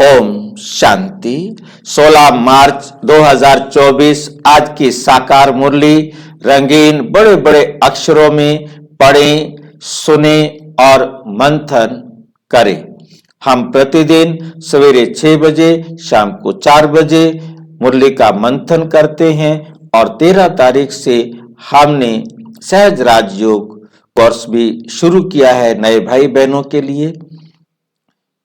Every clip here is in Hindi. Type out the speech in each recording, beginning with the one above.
ओम शांति। 16 मार्च 2024 आज की साकार मुरली रंगीन बड़े बड़े अक्षरों में पढ़ें, सुने और मंथन करें। हम प्रतिदिन सवेरे 6 बजे, शाम को 4 बजे मुरली का मंथन करते हैं और 13 तारीख से हमने सहज राजयोग कोर्स भी शुरू किया है नए भाई बहनों के लिए।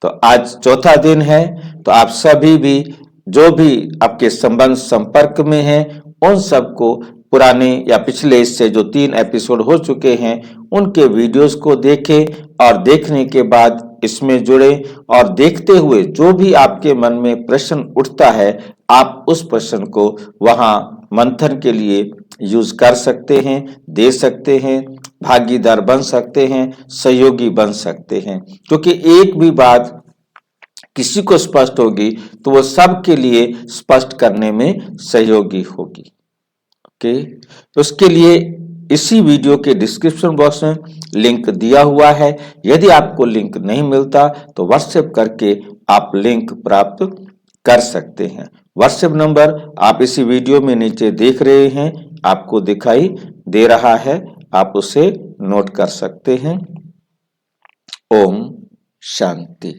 तो आज चौथा दिन है, तो आप सभी भी जो भी आपके संबंध संपर्क में हैं उन सबको पुराने या पिछले इससे जो 3 एपिसोड हो चुके हैं उनके वीडियोस को देखें और देखने के बाद इसमें जुड़े और देखते हुए जो भी आपके मन में प्रश्न उठता है आप उस प्रश्न को वहां मंथन के लिए यूज कर सकते हैं, दे सकते हैं, भागीदार बन सकते हैं, सहयोगी बन सकते हैं। क्योंकि एक भी बात किसी को स्पष्ट होगी तो वो सबके लिए स्पष्ट करने में सहयोगी होगी। ओके, उसके लिए इसी वीडियो के डिस्क्रिप्शन बॉक्स में लिंक दिया हुआ है। यदि आपको लिंक नहीं मिलता तो व्हाट्सएप करके आप लिंक प्राप्त कर सकते हैं। व्हाट्सएप नंबर आप इसी वीडियो में नीचे देख रहे हैं, आपको दिखाई दे रहा है, आप उसे नोट कर सकते हैं। ओम शांति।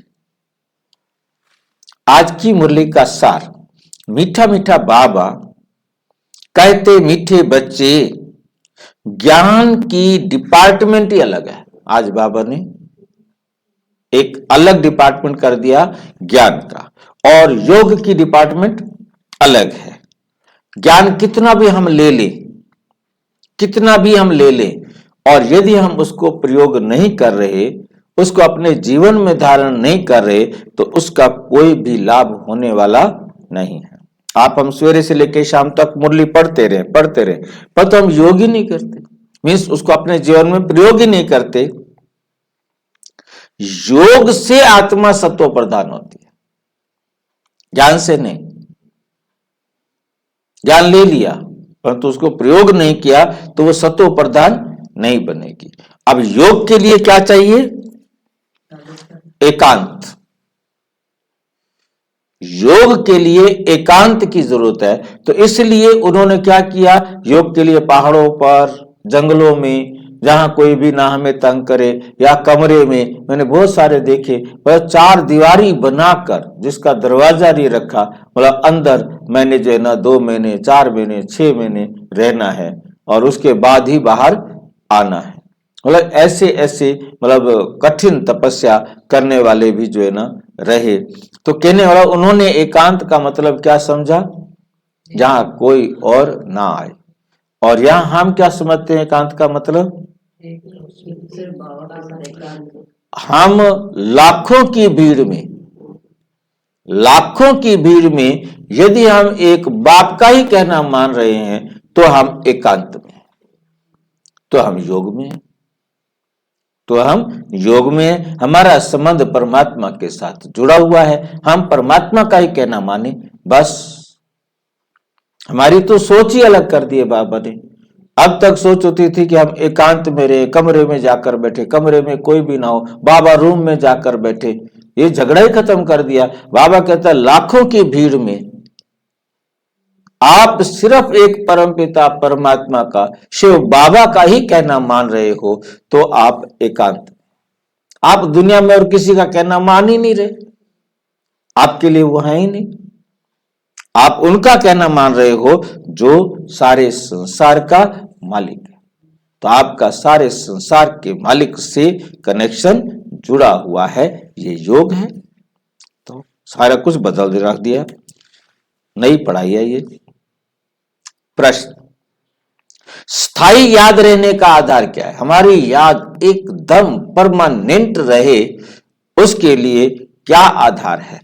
आज की मुरली का सार, मीठा मीठा बाबा कहते मीठे बच्चे, ज्ञान की डिपार्टमेंट ही अलग है। आज बाबा ने एक अलग डिपार्टमेंट कर दिया ज्ञान का, और योग की डिपार्टमेंट अलग है। ज्ञान कितना भी हम ले लें, कितना भी हम ले लें, और यदि हम उसको प्रयोग नहीं कर रहे, उसको अपने जीवन में धारण नहीं कर रहे, तो उसका कोई भी लाभ होने वाला नहीं है। आप हम सवेरे से लेकर शाम तक मुरली पढ़ते रहे, पर तो हम योग ही नहीं करते, मीन्स उसको अपने जीवन में प्रयोग ही नहीं करते। योग से आत्मा सत्व प्रधान होती है, ज्ञान से नहीं। ज्ञान ले लिया परंतु उसको प्रयोग नहीं किया तो वो सत्व प्रधान नहीं बनेगी। अब योग के लिए क्या चाहिए? एकांत। योग के लिए एकांत की जरूरत है। तो इसलिए उन्होंने क्या किया, योग के लिए पहाड़ों पर, जंगलों में, जहां कोई भी ना हमें तंग करे, या कमरे में, मैंने बहुत सारे देखे, पर 4 दीवारी बनाकर जिसका दरवाजा नहीं रखा, मतलब अंदर मैंने जो है ना 2 महीने, 4 महीने, 6 महीने रहना है और उसके बाद ही बाहर आना है। मतलब ऐसे ऐसे मतलब कठिन तपस्या करने वाले भी जो है ना रहे। तो कहने वाला उन्होंने एकांत का मतलब क्या समझा? जहां कोई और ना आए। और यहां हम क्या समझते हैं एकांत का मतलब? हम लाखों की भीड़ में यदि हम एक बाप का ही कहना मान रहे हैं तो हम एकांत में, तो हम योग में, हमारा संबंध परमात्मा के साथ जुड़ा हुआ है। हम परमात्मा का ही कहना माने, बस। हमारी तो सोच ही अलग कर दी है बाबा ने। अब तक सोच होती थी कि हम एकांत में रहे, कमरे में जाकर बैठे, कमरे में कोई भी ना हो, बाबा रूम में जाकर बैठे। ये झगड़ा ही खत्म कर दिया। बाबा कहता है लाखों की भीड़ में आप सिर्फ एक परमपिता परमात्मा का, शिव बाबा का ही कहना मान रहे हो तो आप एकांत। आप दुनिया में और किसी का कहना मान ही नहीं रहे, आपके लिए वो है ही नहीं। आप उनका कहना मान रहे हो जो सारे संसार का मालिक है। तो आपका सारे संसार के मालिक से कनेक्शन जुड़ा हुआ है, ये योग है। तो सारा कुछ बदल रख दिया, नई पढ़ाई है ये। प्रश्न, स्थायी याद रहने का आधार क्या है? हमारी याद एकदम परमानेंट रहे उसके लिए क्या आधार है?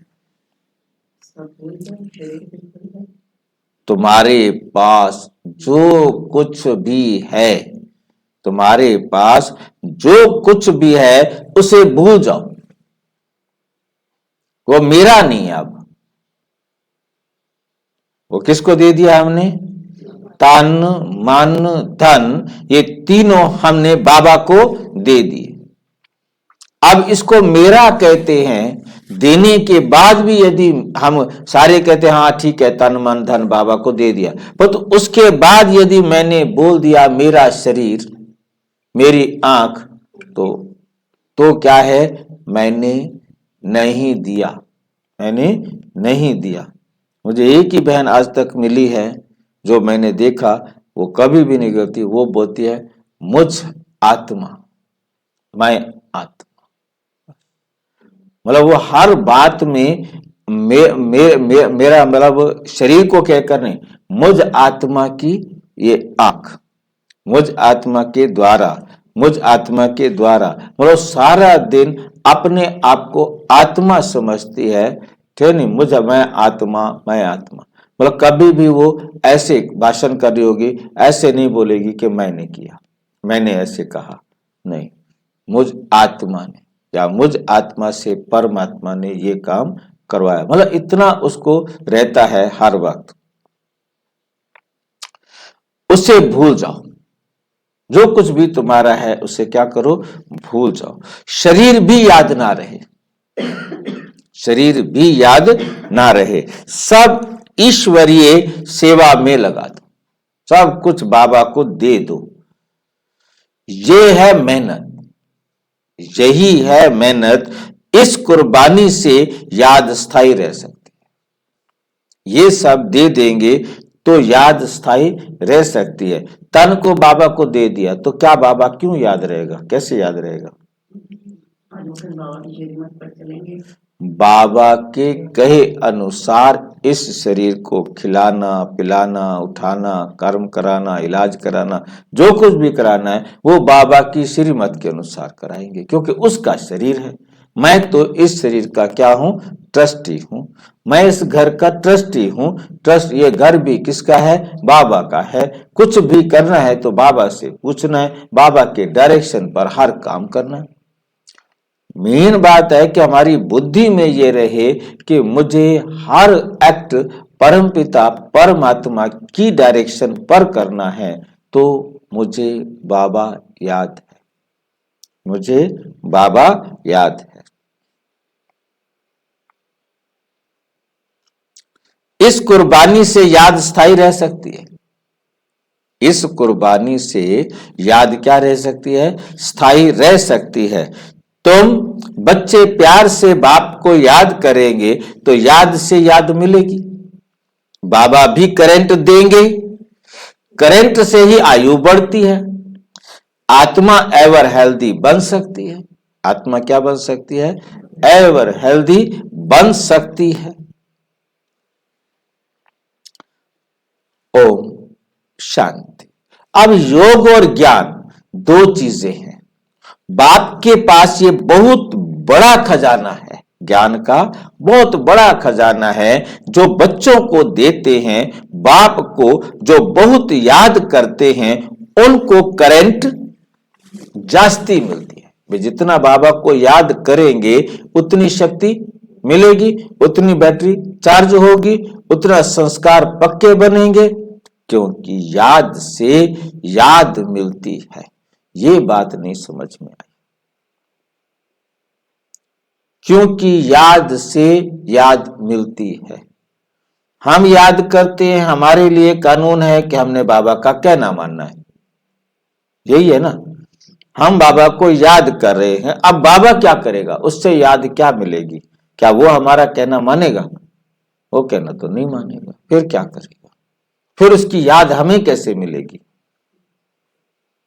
तुम्हारे पास जो कुछ भी है, तुम्हारे पास जो कुछ भी है उसे भूल जाओ, वो मेरा नहीं। अब वो किसको दे दिया हमने? तन मन धन, ये तीनों हमने बाबा को दे दिए। अब इसको मेरा कहते हैं देने के बाद भी यदि हम सारे कहते हैं हाँ ठीक है, तन मन धन बाबा को दे दिया, पर तो उसके बाद यदि मैंने बोल दिया मेरा शरीर मेरी आंख, तो क्या है, मैंने नहीं दिया, मैंने नहीं दिया। मुझे एक ही बहन आज तक मिली है जो मैंने देखा, वो कभी भी नहीं बोलती, वो बोलती है मुझ आत्मा, मैं आत्मा। मतलब वो हर बात में मेरा मतलब शरीर को कहकर नहीं, मुझ आत्मा की ये आंख, मुझ आत्मा के द्वारा, मुझ आत्मा के द्वारा, मतलब सारा दिन अपने आप को आत्मा समझती है, ठीक नहीं, मैं आत्मा, मैं आत्मा। मतलब कभी भी वो ऐसे भाषण कर रही होगी, ऐसे नहीं बोलेगी कि मैंने किया, मैंने ऐसे कहा, नहीं, मुझ आत्मा ने या मुझ आत्मा से परमात्मा ने ये काम करवाया। मतलब इतना उसको रहता है हर वक्त। उसे भूल जाओ, जो कुछ भी तुम्हारा है उसे क्या करो, भूल जाओ। शरीर भी याद ना रहे, शरीर भी याद ना रहे, सब ईश्वरीय सेवा में लगा दो, सब कुछ बाबा को दे दो। ये है मेहनत, यही है मेहनत। इस कुर्बानी से याद स्थायी रह सकती है। ये सब दे देंगे तो याद स्थायी रह सकती है। तन को बाबा को दे दिया तो क्या बाबा क्यों याद रहेगा, कैसे याद रहेगा? बाबा के कहे अनुसार इस शरीर को खिलाना पिलाना उठाना कर्म कराना इलाज कराना जो कुछ भी कराना है वो बाबा की श्रीमत के अनुसार कराएंगे, क्योंकि उसका शरीर है। मैं तो इस शरीर का क्या हूं, ट्रस्टी हूं। मैं इस घर का ट्रस्टी हूं। ट्रस्ट, ये घर भी किसका है, बाबा का है। कुछ भी करना है तो बाबा से पूछना है, बाबा के डायरेक्शन पर हर काम करना है। मेन बात है कि हमारी बुद्धि में ये रहे कि मुझे हर एक्ट परमपिता परमात्मा की डायरेक्शन पर करना है, तो मुझे बाबा याद है, मुझे बाबा याद है। इस कुर्बानी से याद स्थायी रह सकती है। इस कुर्बानी से याद क्या रह सकती है, स्थायी रह सकती है। तुम बच्चे प्यार से बाप को याद करेंगे तो याद से याद मिलेगी। बाबा भी करंट देंगे, करंट से ही आयु बढ़ती है। आत्मा एवर हेल्दी बन सकती है। आत्मा क्या बन सकती है, एवर हेल्दी बन सकती है। ओम शांति। अब योग और ज्ञान दो चीजें हैं। बाप के पास ये बहुत बड़ा खजाना है, ज्ञान का बहुत बड़ा खजाना है जो बच्चों को देते हैं। बाप को जो बहुत याद करते हैं उनको करंट जास्ती मिलती है। वे जितना बाबा को याद करेंगे उतनी शक्ति मिलेगी, उतनी बैटरी चार्ज होगी, उतना संस्कार पक्के बनेंगे, क्योंकि याद से याद मिलती है। ये बात नहीं समझ में आई, क्योंकि याद से याद मिलती है। हम याद करते हैं, हमारे लिए कानून है कि हमने बाबा का कहना मानना है, यही है ना। हम बाबा को याद कर रहे हैं, अब बाबा क्या करेगा, उससे याद क्या मिलेगी? क्या वो हमारा कहना मानेगा? वो कहना तो नहीं मानेगा, फिर क्या करेगा? फिर उसकी याद हमें कैसे मिलेगी?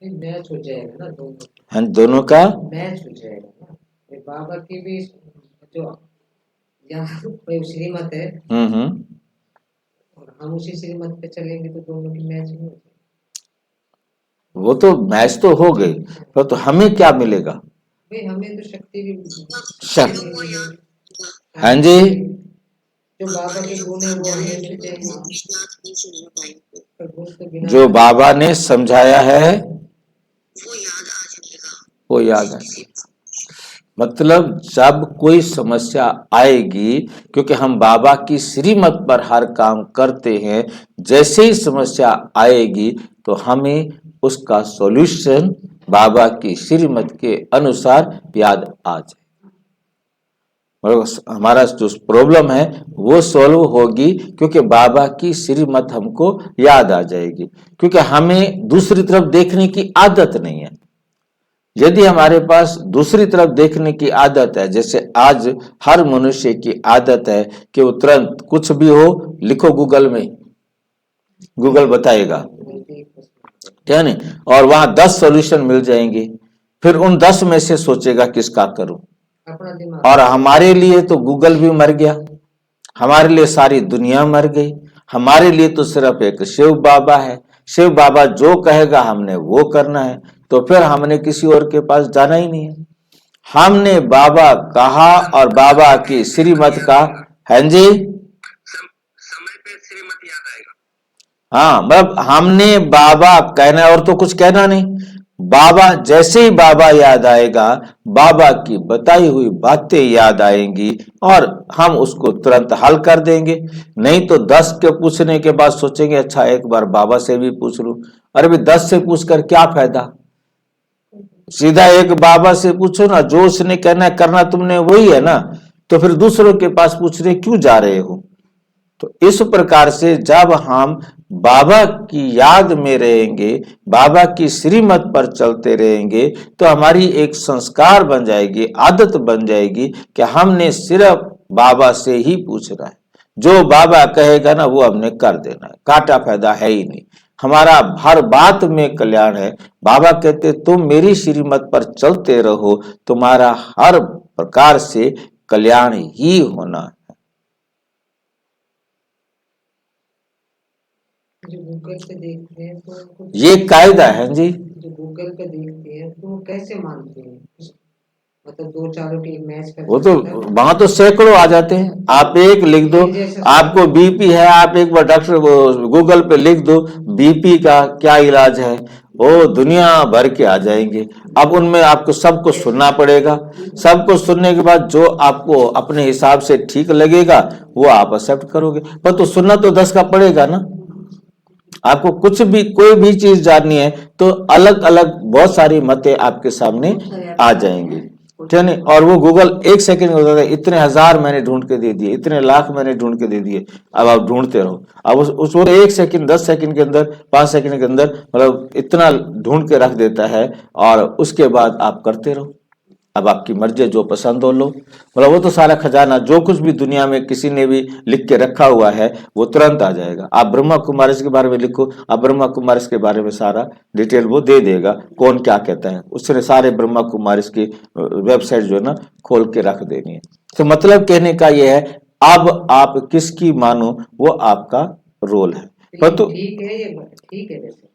मैच हो जाएगा ना दोनों, हाँ दोनों का मैच हो जाएगा ना। बाबा की भी जो यहाँ श्रीमत है और हम उसी श्रीमत पे चलेंगे तो दोनों की मैच नहीं होगी। वो तो मैच तो हो गई, तो हमें क्या मिलेगा? भाई हमें तो शक्ति भी हाँ जी, जो बाबा के गुण है वो हमें जो बाबा ने समझाया है वो याद आएगा। मतलब जब कोई समस्या आएगी, क्योंकि हम बाबा की श्रीमत पर हर काम करते हैं, जैसे ही समस्या आएगी तो हमें उसका सॉल्यूशन बाबा की श्रीमत के अनुसार याद आ जाए। हमारा जो प्रॉब्लम है वो सॉल्व होगी, क्योंकि बाबा की श्रीमत हमको याद आ जाएगी, क्योंकि हमें दूसरी तरफ देखने की आदत नहीं है। यदि हमारे पास दूसरी तरफ देखने की आदत है, जैसे आज हर मनुष्य की आदत है कि वो तुरंत कुछ भी हो लिखो गूगल में, गूगल बताएगा, ठीक है नहीं, और वहां 10 सॉल्यूशन मिल जाएंगे, फिर उन 10 में से सोचेगा किसका करूं। और हमारे लिए तो गूगल भी मर गया, हमारे लिए सारी दुनिया मर गई, हमारे लिए तो सिर्फ एक शिव बाबा है, शिव बाबा जो कहेगा हमने वो करना है, तो फिर हमने किसी और के पास जाना ही नहीं है। हमने बाबा कहा और बाबा की श्रीमत का, है जी, समय पे श्रीमत याद आएगा। हाँ, मतलब हमने बाबा कहना है और तो कुछ कहना नहीं। बाबा जैसे ही बाबा याद आएगा, बाबा की बताई हुई बातें याद आएंगी और हम उसको तुरंत हल कर देंगे। नहीं तो 10 के पूछने के बाद सोचेंगे अच्छा एक बार बाबा से भी पूछ लूं। अरे भी 10 से पूछकर क्या फायदा, सीधा एक बाबा से पूछो ना, जो उसने कहना है करना तुमने वही है ना, तो फिर दूसरों के पास पूछने क्यों जा रहे हो। तो इस प्रकार से जब हम बाबा की याद में रहेंगे, बाबा की श्रीमत पर चलते रहेंगे, तो हमारी एक संस्कार बन जाएगी, आदत बन जाएगी कि हमने सिर्फ बाबा से ही पूछना है, जो बाबा कहेगा ना वो हमने कर देना है, काटा फायदा है ही नहीं, हमारा हर बात में कल्याण है। बाबा कहते तुम मेरी श्रीमत पर चलते रहो, तुम्हारा हर प्रकार से कल्याण ही होना है। जो गूगल पे देखते हैं तो ये कायदा है जी। जो गूगल पे देखते हैं तो कैसे मानते हैं, मतलब 2-4 की मैच कर, वो तो वहां तो सैकड़ों आ जाते हैं। आप एक लिख दो, आपको बीपी है, आप एक बार डॉक्टर गूगल पे लिख दो बीपी का क्या इलाज है, वो दुनिया भर के आ जाएंगे। अब उनमें आपको सबको सुनना पड़ेगा, सबको सुनने के बाद जो आपको अपने हिसाब से ठीक लगेगा वो आप एक्सेप्ट करोगे, पर तो सुनना तो 10 का पड़ेगा ना। आपको कुछ भी कोई भी चीज जाननी है तो अलग अलग बहुत सारी मतें आपके सामने आ जाएंगी, ठीक है। और वो गूगल 1 सेकंड में बताता है, इतने हजार मैंने ढूंढ के दे दिए, इतने लाख मैंने ढूंढ के दे दिए, अब आप ढूंढते रहो। अब उस 1 सेकंड 10 सेकंड के अंदर 5 सेकंड के अंदर मतलब इतना ढूंढ के रख देता है, और उसके बाद आप करते रहो। अब आपकी मर्जी, जो पसंद हो लो, मतलब वो तो सारा खजाना जो कुछ भी दुनिया में किसी ने भी लिख के रखा हुआ है वो तुरंत आ जाएगा। आप ब्रह्मा कुमारी के बारे में लिखो, आप ब्रह्मा कुमारी के बारे में सारा डिटेल वो दे देगा, कौन क्या कहता है, उसने सारे ब्रह्मा कुमारी की वेबसाइट जो है ना खोल के रख देनी है। तो मतलब कहने का ये है, अब आप किसकी मानो वो आपका रोल है। पर तो ठीक है, ये ठीक है, वैसे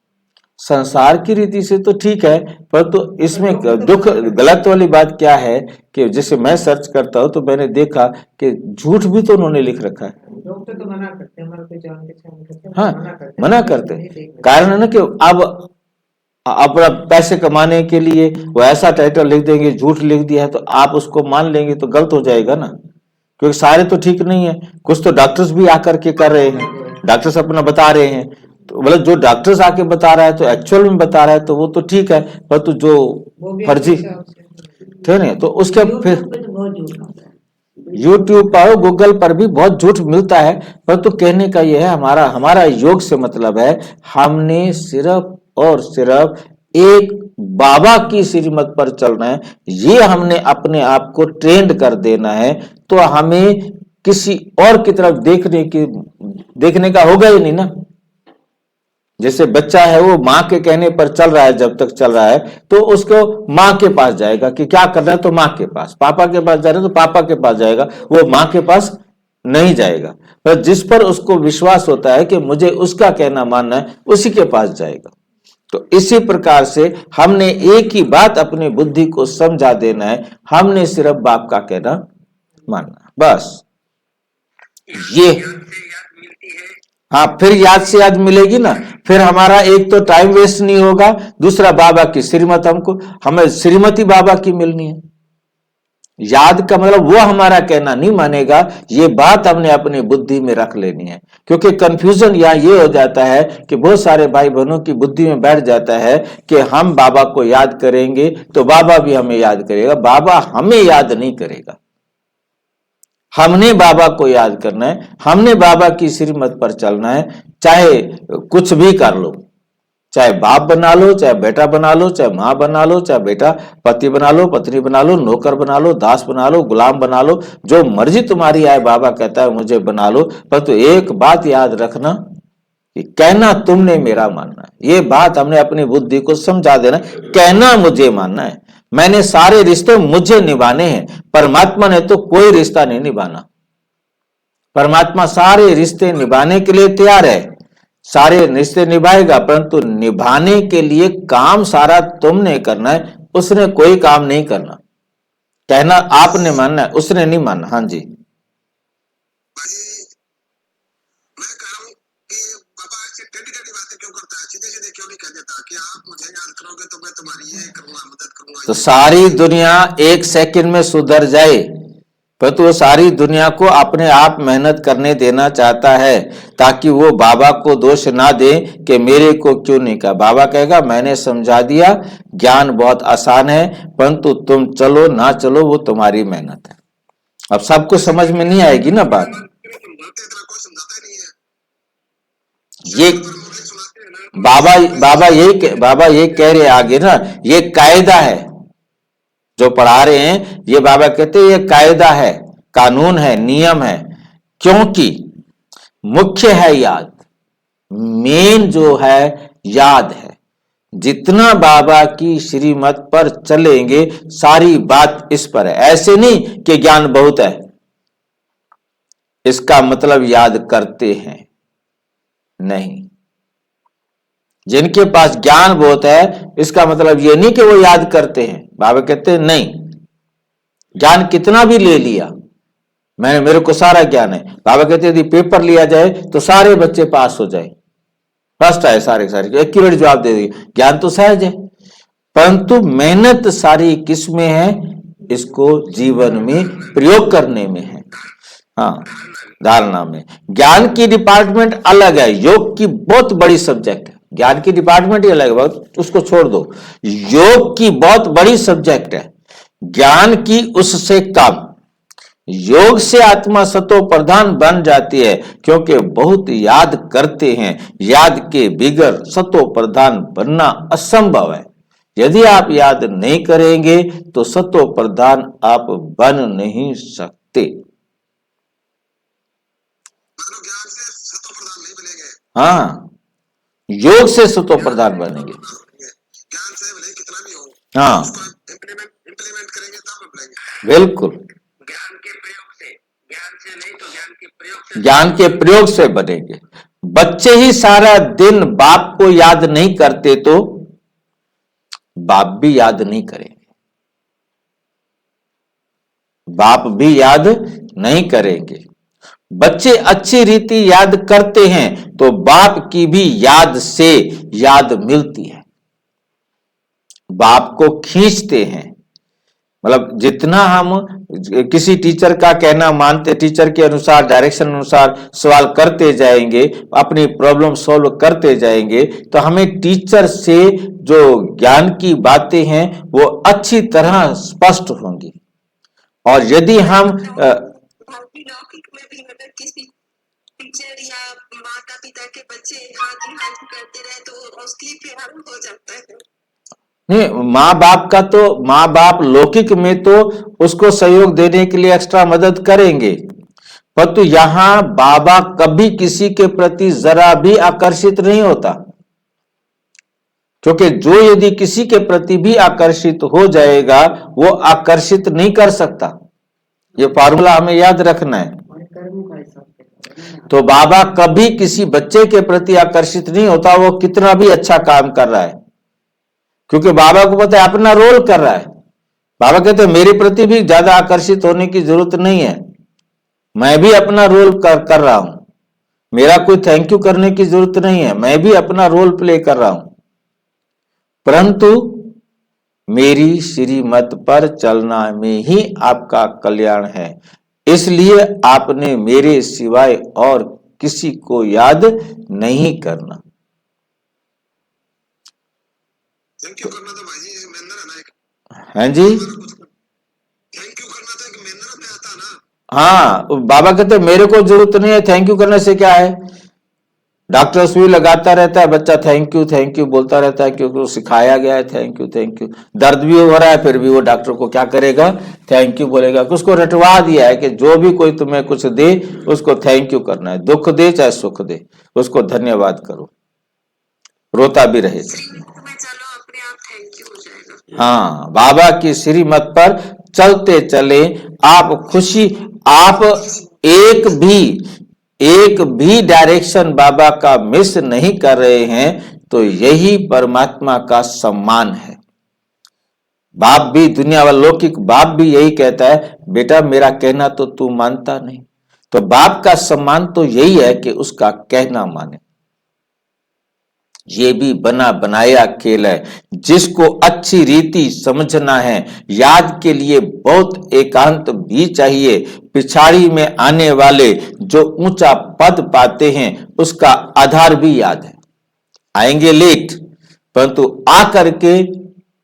संसार की रीति से तो ठीक है, पर तो इसमें दुख गलत वाली बात क्या है कि जैसे मैं सर्च करता हूं तो मैंने देखा कि झूठ भी तो उन्होंने लिख रखा है। डॉक्टर तो मना करते हैं, हमारे को जान के हाँ, मना करते कारण है ना कि अब अपना पैसे कमाने के लिए वो ऐसा टाइटल लिख देंगे, झूठ लिख दिया है तो आप उसको मान लेंगे तो गलत हो जाएगा ना, क्योंकि सारे तो ठीक नहीं है। कुछ तो डॉक्टर्स भी आकर के कर रहे हैं, डॉक्टर्स अपना बता रहे हैं, तो मतलब जो डॉक्टर्स आके बता रहा है तो एक्चुअल में बता रहा है तो वो तो ठीक है, पर तो जो फर्जी थे ना तो उसके फिर यूट्यूब पर गूगल पर भी बहुत झूठ मिलता है। पर तो कहने का ये है, हमारा योग से मतलब है हमने सिर्फ और सिर्फ एक बाबा की श्रीमत पर चलना है, ये हमने अपने आप को ट्रेंड कर देना है। तो हमें किसी और की तरफ देखने का होगा ही नहीं ना। जैसे बच्चा है वो माँ के कहने पर चल रहा है, जब तक चल रहा है तो उसको माँ के पास जाएगा कि क्या करना है तो माँ के पास, पापा के पास जा रहे तो पापा के पास जाएगा, वो माँ के पास नहीं जाएगा। पर जिस पर उसको विश्वास होता है कि मुझे उसका कहना मानना है उसी के पास जाएगा। तो इसी प्रकार से हमने एक ही बात अपनी बुद्धि को समझा देना है, हमने सिर्फ बाप का कहना मानना, बस ये। हाँ, फिर याद से याद मिलेगी ना, फिर हमारा एक तो टाइम वेस्ट नहीं होगा, दूसरा बाबा की श्रीमत हमें श्रीमती बाबा की मिलनी है। याद का मतलब वो हमारा कहना नहीं मानेगा, ये बात हमने अपनी बुद्धि में रख लेनी है। क्योंकि कंफ्यूजन यहाँ ये हो जाता है कि बहुत सारे भाई बहनों की बुद्धि में बैठ जाता है कि हम बाबा को याद करेंगे तो बाबा भी हमें याद करेगा। बाबा हमें याद नहीं करेगा, हमने बाबा को याद करना है, हमने बाबा की श्रीमत पर चलना है, चाहे कुछ भी कर लो, चाहे बाप बना लो, चाहे बेटा बना लो, चाहे माँ बना लो, चाहे बेटा पति बना लो, पत्नी बना लो, नौकर बना लो, दास बना लो, गुलाम बना लो, जो मर्जी तुम्हारी आए, बाबा कहता है मुझे बना लो। पर तो एक बात याद रखना कि कहना तुमने मेरा मानना है। ये बात हमने अपनी बुद्धि को समझा देना, कहना मुझे मानना है, मैंने सारे रिश्ते मुझे निभाने हैं। परमात्मा ने तो कोई रिश्ता नहीं निभाना। परमात्मा सारे रिश्ते निभाने के लिए तैयार है, सारे रिश्ते निभाएगा, परंतु निभाने के लिए काम सारा तुमने करना है, उसने कोई काम नहीं करना। कहना आपने मानना है, उसने नहीं मानना। हाँ जी, मैं कह रहा हूँ कि बाबा ऐसे टेढ़ी टेढ़ी बातें क्यों करता है, सीधे सीधे क्यों नहीं कह देता कि आप मुझे याद करोगे तो मैं तुम्हारी ये करूंगा, मदद करूंगा। तो सारी दुनिया एक सेकंड में सुधर जाए, परंतु वो सारी दुनिया को अपने आप मेहनत करने देना चाहता है, ताकि वो बाबा को दोष ना दे कि मेरे को क्यों नहीं कहा। बाबा कहेगा मैंने समझा दिया, ज्ञान बहुत आसान है, परंतु तुम चलो ना चलो वो तुम्हारी मेहनत है। अब सबको समझ में नहीं आएगी ना बात। समझाते इतना कोई समझाता ही नहीं है। ये सुनाते हैं ना, बाबा ये कह रहे आगे ना, ये कायदा है जो पढ़ा रहे हैं। ये बाबा कहते हैं ये कायदा है, कानून है, नियम है, क्योंकि मुख्य है याद, मेन जो है याद है। जितना बाबा की श्रीमत पर चलेंगे सारी बात इस पर है। ऐसे नहीं कि ज्ञान बहुत है इसका मतलब याद करते हैं, नहीं। जिनके पास ज्ञान बहुत है इसका मतलब ये नहीं कि वो याद करते हैं। बाबा कहते हैं नहीं, ज्ञान कितना भी ले लिया, मेरे को सारा ज्ञान है। बाबा कहते हैं यदि पेपर लिया जाए तो सारे बच्चे पास हो जाए, फर्स्ट आए सारे सारे, एक्यूरेट जवाब दे दिए, ज्ञान तो सहज है, परंतु मेहनत सारी किस में है, इसको जीवन में प्रयोग करने में है। हाँ, धारणा में। ज्ञान की डिपार्टमेंट अलग है, योग की बहुत बड़ी सब्जेक्ट है, ज्ञान की डिपार्टमेंट ही अलग है, उसको छोड़ दो। योग की बहुत बड़ी सब्जेक्ट है, ज्ञान की उससे कम। योग से आत्मा सतो प्रधान बन जाती है, क्योंकि बहुत याद करते हैं। याद के बिगर सतो प्रधान बनना असंभव है। यदि आप याद नहीं करेंगे तो सतो प्रधान आप बन नहीं सकते। मतलब ज्ञान से सतो प्रधान नहीं बनेंगे। हाँ, योग से सतो प्रधान बनेंगे। ज्ञान से भले कितना भी हो, हाँ, इम्प्लीमेंट करेंगे तब बनेंगे। बिल्कुल, ज्ञान के प्रयोग से, ज्ञान से नहीं तो ज्ञान के प्रयोग से, ज्ञान के प्रयोग से बनेंगे। बच्चे ही सारा दिन बाप को याद नहीं करते तो बाप भी याद नहीं करेंगे, बाप भी याद नहीं करेंगे। बच्चे अच्छी रीति याद करते हैं तो बाप की भी याद से याद मिलती है, बाप को खींचते हैं। मतलब जितना हम किसी टीचर का कहना मानते, टीचर के अनुसार, डायरेक्शन अनुसार सवाल करते जाएंगे, अपनी प्रॉब्लम सॉल्व करते जाएंगे, तो हमें टीचर से जो ज्ञान की बातें हैं वो अच्छी तरह स्पष्ट होंगी। और यदि हम लौकिक में भी अगर किसी टीचर या माता पिता के बच्चे हाथी हाथी करते रहे तो उसके प्यार हो जाता है। नहीं, माँ बाप लौकिक में तो उसको सहयोग देने के लिए एक्स्ट्रा मदद करेंगे, परंतु यहां बाबा कभी किसी के प्रति जरा भी आकर्षित नहीं होता, क्योंकि जो यदि किसी के प्रति भी आकर्षित हो जाएगा वो आकर्षित नहीं कर सकता। ये फार्मूला हमें याद रखना है। तो बाबा कभी किसी बच्चे के प्रति आकर्षित नहीं होता, वो कितना भी अच्छा काम कर रहा है, क्योंकि बाबा को पता है अपना रोल कर रहा है। बाबा कहते हैं मेरे प्रति भी ज्यादा आकर्षित होने की जरूरत नहीं है, मैं भी अपना रोल कर रहा हूं, मेरा कोई थैंक यू करने की जरूरत नहीं है, मैं भी अपना रोल प्ले कर रहा हूं, परंतु मेरी श्रीमत पर चलना में ही आपका कल्याण है, इसलिए आपने मेरे सिवाय और किसी को याद नहीं करना। थैंक यू करना तो भाई जी मेहनत है ना एक। हैं जी, थैंक यू करना तो एक मेहनत में आता ना। हाँ, बाबा कहते मेरे को जरूरत नहीं है, थैंक यू करने से क्या है। डॉक्टर सुई लगाता रहता है, बच्चा थैंक यू बोलता रहता है, क्योंकि वो सिखाया गया है थैंक यू। दर्द भी हो रहा है, फिर भी वो डॉक्टर को क्या करेगा, थैंक यू बोलेगा। उसको रटवा दिया है कि जो भी कोई तुम्हें कुछ दे उसको थैंक यू करना है, दुख दे चाहे सुख दे, उसको धन्यवाद करो, रोता भी रहेगा। में चलो अपने आप थैंक यू हो जाएगा। हाँ, बाबा की श्रीमत पर चलते चले आप खुशी, आप एक भी डायरेक्शन बाबा का मिस नहीं कर रहे हैं, तो यही परमात्मा का सम्मान है। बाप भी, दुनिया वाला लौकिक बाप भी यही कहता है, बेटा मेरा कहना तो तू मानता नहीं, तो बाप का सम्मान तो यही है कि उसका कहना माने। ये भी बना बनाया खेल है, जिसको अच्छी रीति समझना है। याद के लिए बहुत एकांत भी चाहिए। पिछाड़ी में आने वाले जो ऊंचा पद पाते हैं उसका आधार भी याद है। आएंगे लेट, परंतु आकर के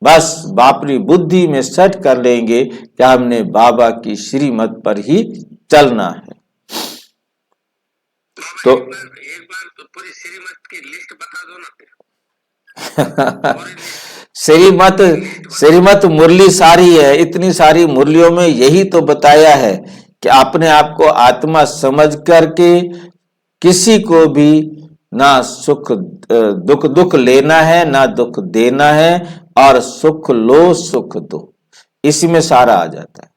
बस बापरी बुद्धि में सेट कर लेंगे कि हमने बाबा की श्रीमत पर ही चलना है। तो एक बार तो पूरी श्रीमत की लिस्ट बता दो ना। श्रीमत मुरली सारी है, इतनी सारी मुरलियों में यही तो बताया है कि अपने आप को आत्मा समझ करके किसी को भी ना सुख दुख लेना है, ना दुख देना है, और सुख लो सुख दो, इसी में सारा आ जाता है।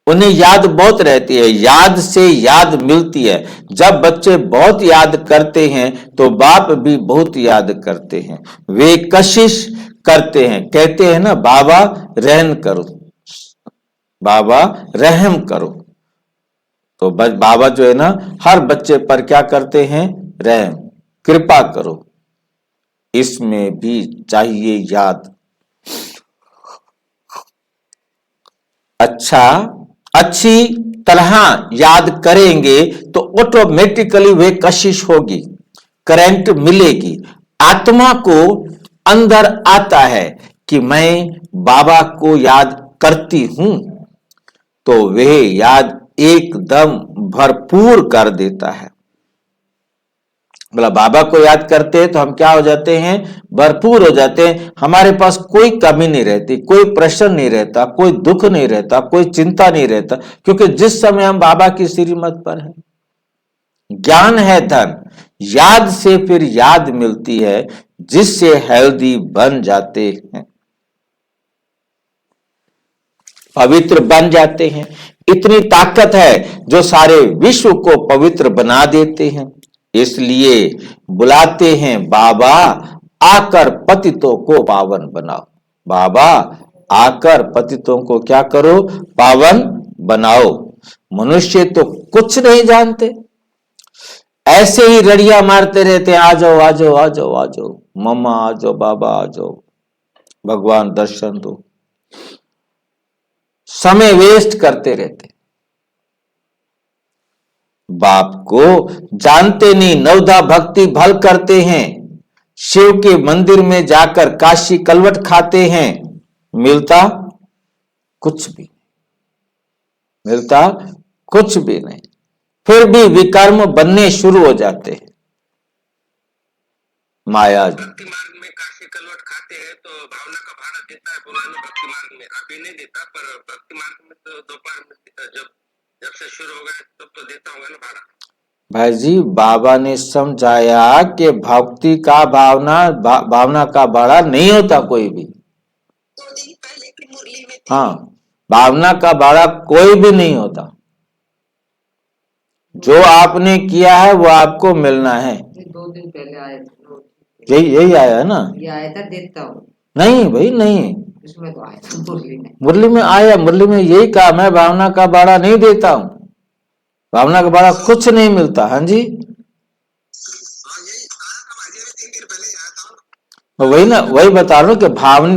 उन्हें याद बहुत रहती है, याद से याद मिलती है। जब बच्चे बहुत याद करते हैं तो बाप भी बहुत याद करते हैं, वे कशिश करते हैं, कहते हैं ना बाबा रहम करो, बाबा रहम करो। तो बस बाबा जो है ना हर बच्चे पर क्या करते हैं, रहम, कृपा करो। इसमें भी चाहिए याद। अच्छी तरह याद करेंगे तो ऑटोमेटिकली वे कशिश होगी, करंट मिलेगी। आत्मा को अंदर आता है कि मैं बाबा को याद करती हूं, तो वह याद एकदम भरपूर कर देता है। मतलब बाबा को याद करते हैं तो हम क्या हो जाते हैं, भरपूर हो जाते हैं। हमारे पास कोई कमी नहीं रहती, कोई प्रश्न नहीं रहता, कोई दुख नहीं रहता, कोई चिंता नहीं रहता, क्योंकि जिस समय हम बाबा की श्रीमत पर हैं। ज्ञान है धन, याद से फिर याद मिलती है, जिससे हेल्दी बन जाते हैं, पवित्र बन जाते हैं। इतनी ताकत है जो सारे विश्व को पवित्र बना देते हैं। इसलिए बुलाते हैं बाबा आकर पतितों को पावन बनाओ। बाबा आकर पतितों को क्या करो, पावन बनाओ। मनुष्य तो कुछ नहीं जानते, ऐसे ही रड़िया मारते रहते हैं, आ जाओ आ जाओ आ जाओ आ जाओ, मम्मा आ जाओ, बाबा आ जाओ, भगवान दर्शन दो। समय वेस्ट करते रहते, बाप को जानते नहीं, नवदा भक्ति भल करते हैं, शिव के मंदिर में जाकर काशी कलवट खाते हैं, मिलता कुछ भी, मिलता कुछ भी नहीं, फिर भी विकर्म बनने शुरू हो जाते हैं। माया भक्ति मार्ग में काशी कलवट खाते हैं तो भावना का भाड़ा देता है पुराने भक्ति मार्ग में, अभी नहीं देता, पर भक्ति मार्ग में तो दोपहर में जब से शुरू हो गए तब तो देता होगा ना भाड़ा। भाई जी, बाबा ने समझाया कि भक्ति का भावना का भाड़ा नहीं होता कोई भी। 2 दिन पहले की मुरली में हाँ, भावना का भाड़ा कोई भी नहीं होता। जो आपने किया है वो आपको मिलना है। 2 दिन पहले आए थे, यही आया है ना, ये आया था, देता हूँ नहीं भाई नहीं, इसमें तो आया था मुरली में। मुरली में आया, मुरली में यही कहा, मैं भावना का भाड़ा नहीं देता हूँ, भावना का भाड़ा कुछ नहीं मिलता। हाँ जी, यही आया था भाई जी, 3 दिन पहले ही आया था। वही ना, वही बता रहा हूँ कि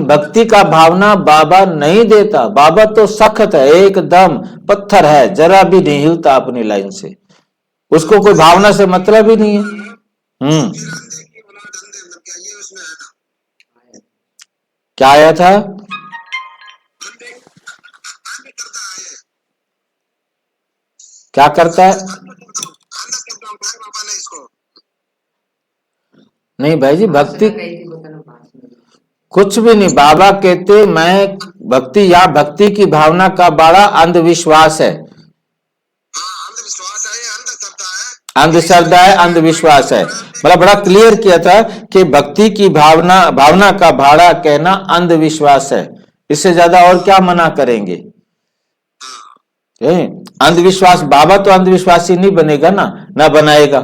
भक्ति का भावना बाबा नहीं देता। बाबा तो सख्त है, एकदम पत्थर है, जरा भी नहीं हिलता अपनी लाइन से, उसको कोई भावना से मतलब ही नहीं है। क्या आया था, क्या करता है? अंधा शब्द हम कहे बाबा ने इसको। नहीं भाई जी, भक्ति कही थी बताना पास में। कुछ भी नहीं। बाबा कहते मैं भक्ति या भक्ति की भावना का बड़ा अंधविश्वास है। हाँ, अंधविश्वास है, ये अंधश्रद्धा है। अंधश्रद्धा है, अंधविश्वास है। मतलब बड़ा क्लियर किया था कि भक्ति की भावना का भाड़ा कहना अंधविश्वास है। इससे ज्यादा और क्या मना करेंगे? अंधविश्वास, बाबा तो अंधविश्वासी नहीं बनेगा ना बनाएगा।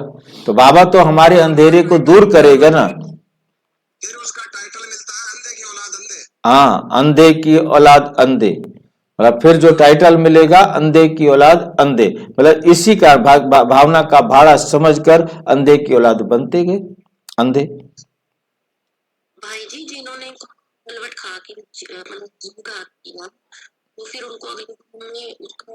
तो बाबा तो हमारे अंधेरे को दूर करेगा ना। फिर उसका टाइटल मिलता है अंधे की औलाद अंधे। हाँ, अंधे की औलाद अंधे। मतलब फिर जो टाइटल मिलेगा अंधे की औलाद अंधे, मतलब इसी का भावना का भाड़ा समझकर अंधे की औलाद बनते गए अंधे। भाई जी जिन्होंने कलवट खा के मतलब जिनका किया तो फिर उनको अगले उसका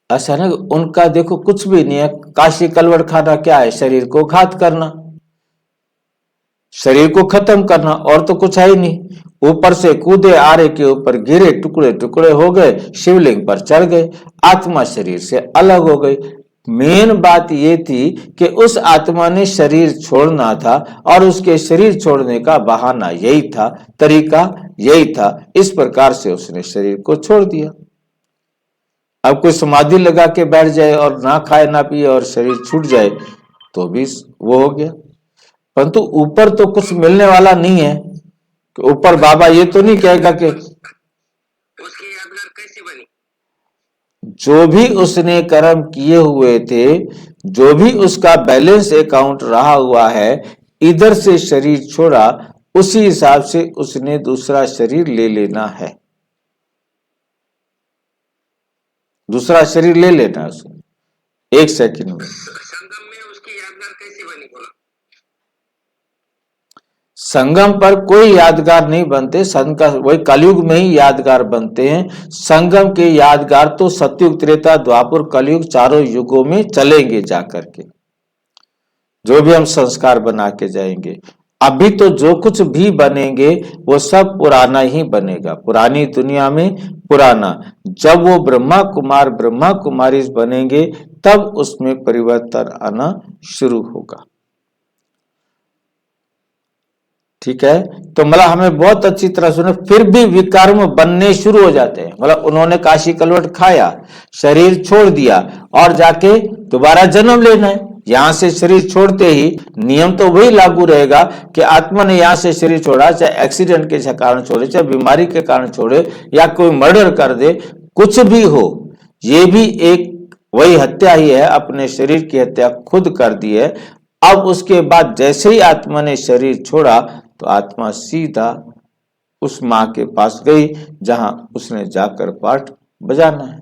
ऐसा ना, उनका देखो कुछ भी नहीं है। काशी कलवट खाना क्या है? शरीर को घात करना, शरीर को खत्म करना, और तो कुछ है ही नहीं। ऊपर से कूदे, आरे के ऊपर गिरे, टुकड़े टुकड़े हो गए, शिवलिंग पर चढ़ गए, आत्मा शरीर से अलग हो गई। मेन बात ये थी कि उस आत्मा ने शरीर छोड़ना था और उसके शरीर छोड़ने का बहाना यही था, तरीका यही था। इस प्रकार से उसने शरीर को छोड़ दिया। अब कोई समाधि लगा के बैठ जाए और ना खाए ना पिए और शरीर छूट जाए तो भी वो हो गया। परंतु ऊपर तो कुछ मिलने वाला नहीं है। ऊपर बाबा ये तो नहीं कहेगा कि उसकी यादगार कैसी बनी? जो भी उसने कर्म किए हुए थे, जो भी उसका बैलेंस अकाउंट रहा हुआ है, इधर से शरीर छोड़ा, उसी हिसाब से उसने दूसरा शरीर ले लेना है। दूसरा शरीर ले लेना है उसने 1 सेकंड में। संगम में उसकी यादगार कैसी बनी बोला? संगम पर कोई यादगार नहीं बनते। वही कलयुग में ही यादगार बनते हैं। संगम के यादगार तो सतयुग, त्रेता, द्वापर, कलयुग चारों युगों में चलेंगे जाकर के, जो भी हम संस्कार बना के जाएंगे। अभी तो जो कुछ भी बनेंगे वो सब पुराना ही बनेगा, पुरानी दुनिया में पुराना। जब वो ब्रह्मा कुमार ब्रह्मा कुमारी बनेंगे तब उसमें परिवर्तन आना शुरू होगा। ठीक है, तो मतलब हमें बहुत अच्छी तरह सुने। फिर भी विकर्म बनने शुरू हो जाते हैं। मतलब उन्होंने काशी कलवट खाया, शरीर छोड़ दिया और जाके दोबारा जन्म लेना है। यहां से शरीर छोड़ते ही नियम तो वही लागू रहेगा कि आत्मा ने यहां से शरीर छोड़ा, चाहे एक्सीडेंट के कारण छोड़े, चाहे बीमारी के कारण छोड़े, या कोई मर्डर कर दे, कुछ भी हो, ये भी एक वही हत्या ही है। अपने शरीर की हत्या खुद कर दी है। अब उसके बाद जैसे ही आत्मा ने शरीर छोड़ा तो आत्मा सीधा उस मां के पास गई जहां उसने जाकर पाठ बजाना है।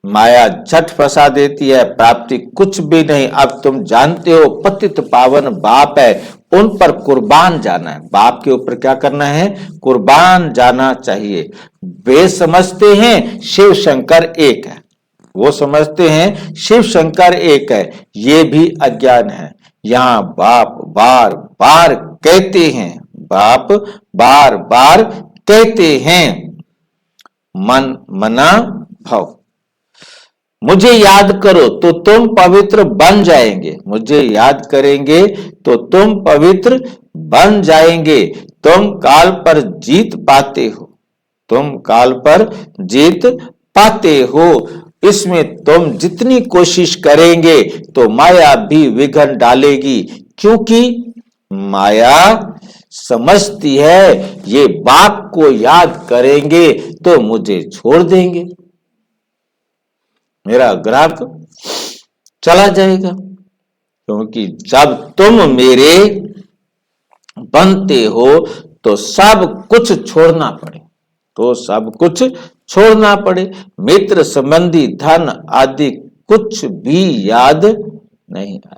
माया झट फंसा देती है, प्राप्ति कुछ भी नहीं। अब तुम जानते हो पतित पावन बाप है, उन पर कुर्बान जाना है। बाप के ऊपर क्या करना है? कुर्बान जाना चाहिए। वे समझते हैं शिव शंकर एक है, वो समझते हैं शिव शंकर एक है, ये भी अज्ञान है। यहां बाप बार बार कहते हैं, बाप बार बार कहते हैं, मन मना भव, मुझे याद करो तो तुम पवित्र बन जाएंगे। मुझे याद करेंगे तो तुम पवित्र बन जाएंगे। तुम काल पर जीत पाते हो, तुम काल पर जीत पाते हो। इसमें तुम जितनी कोशिश करेंगे तो माया भी विघ्न डालेगी, क्योंकि माया समझती है ये बाप को याद करेंगे तो मुझे छोड़ देंगे, मेरा ग्राहक चला जाएगा। क्योंकि जब तुम मेरे बनते हो तो सब कुछ छोड़ना पड़े, तो सब कुछ छोड़ना पड़े। मित्र संबंधी धन आदि कुछ भी याद नहीं आए।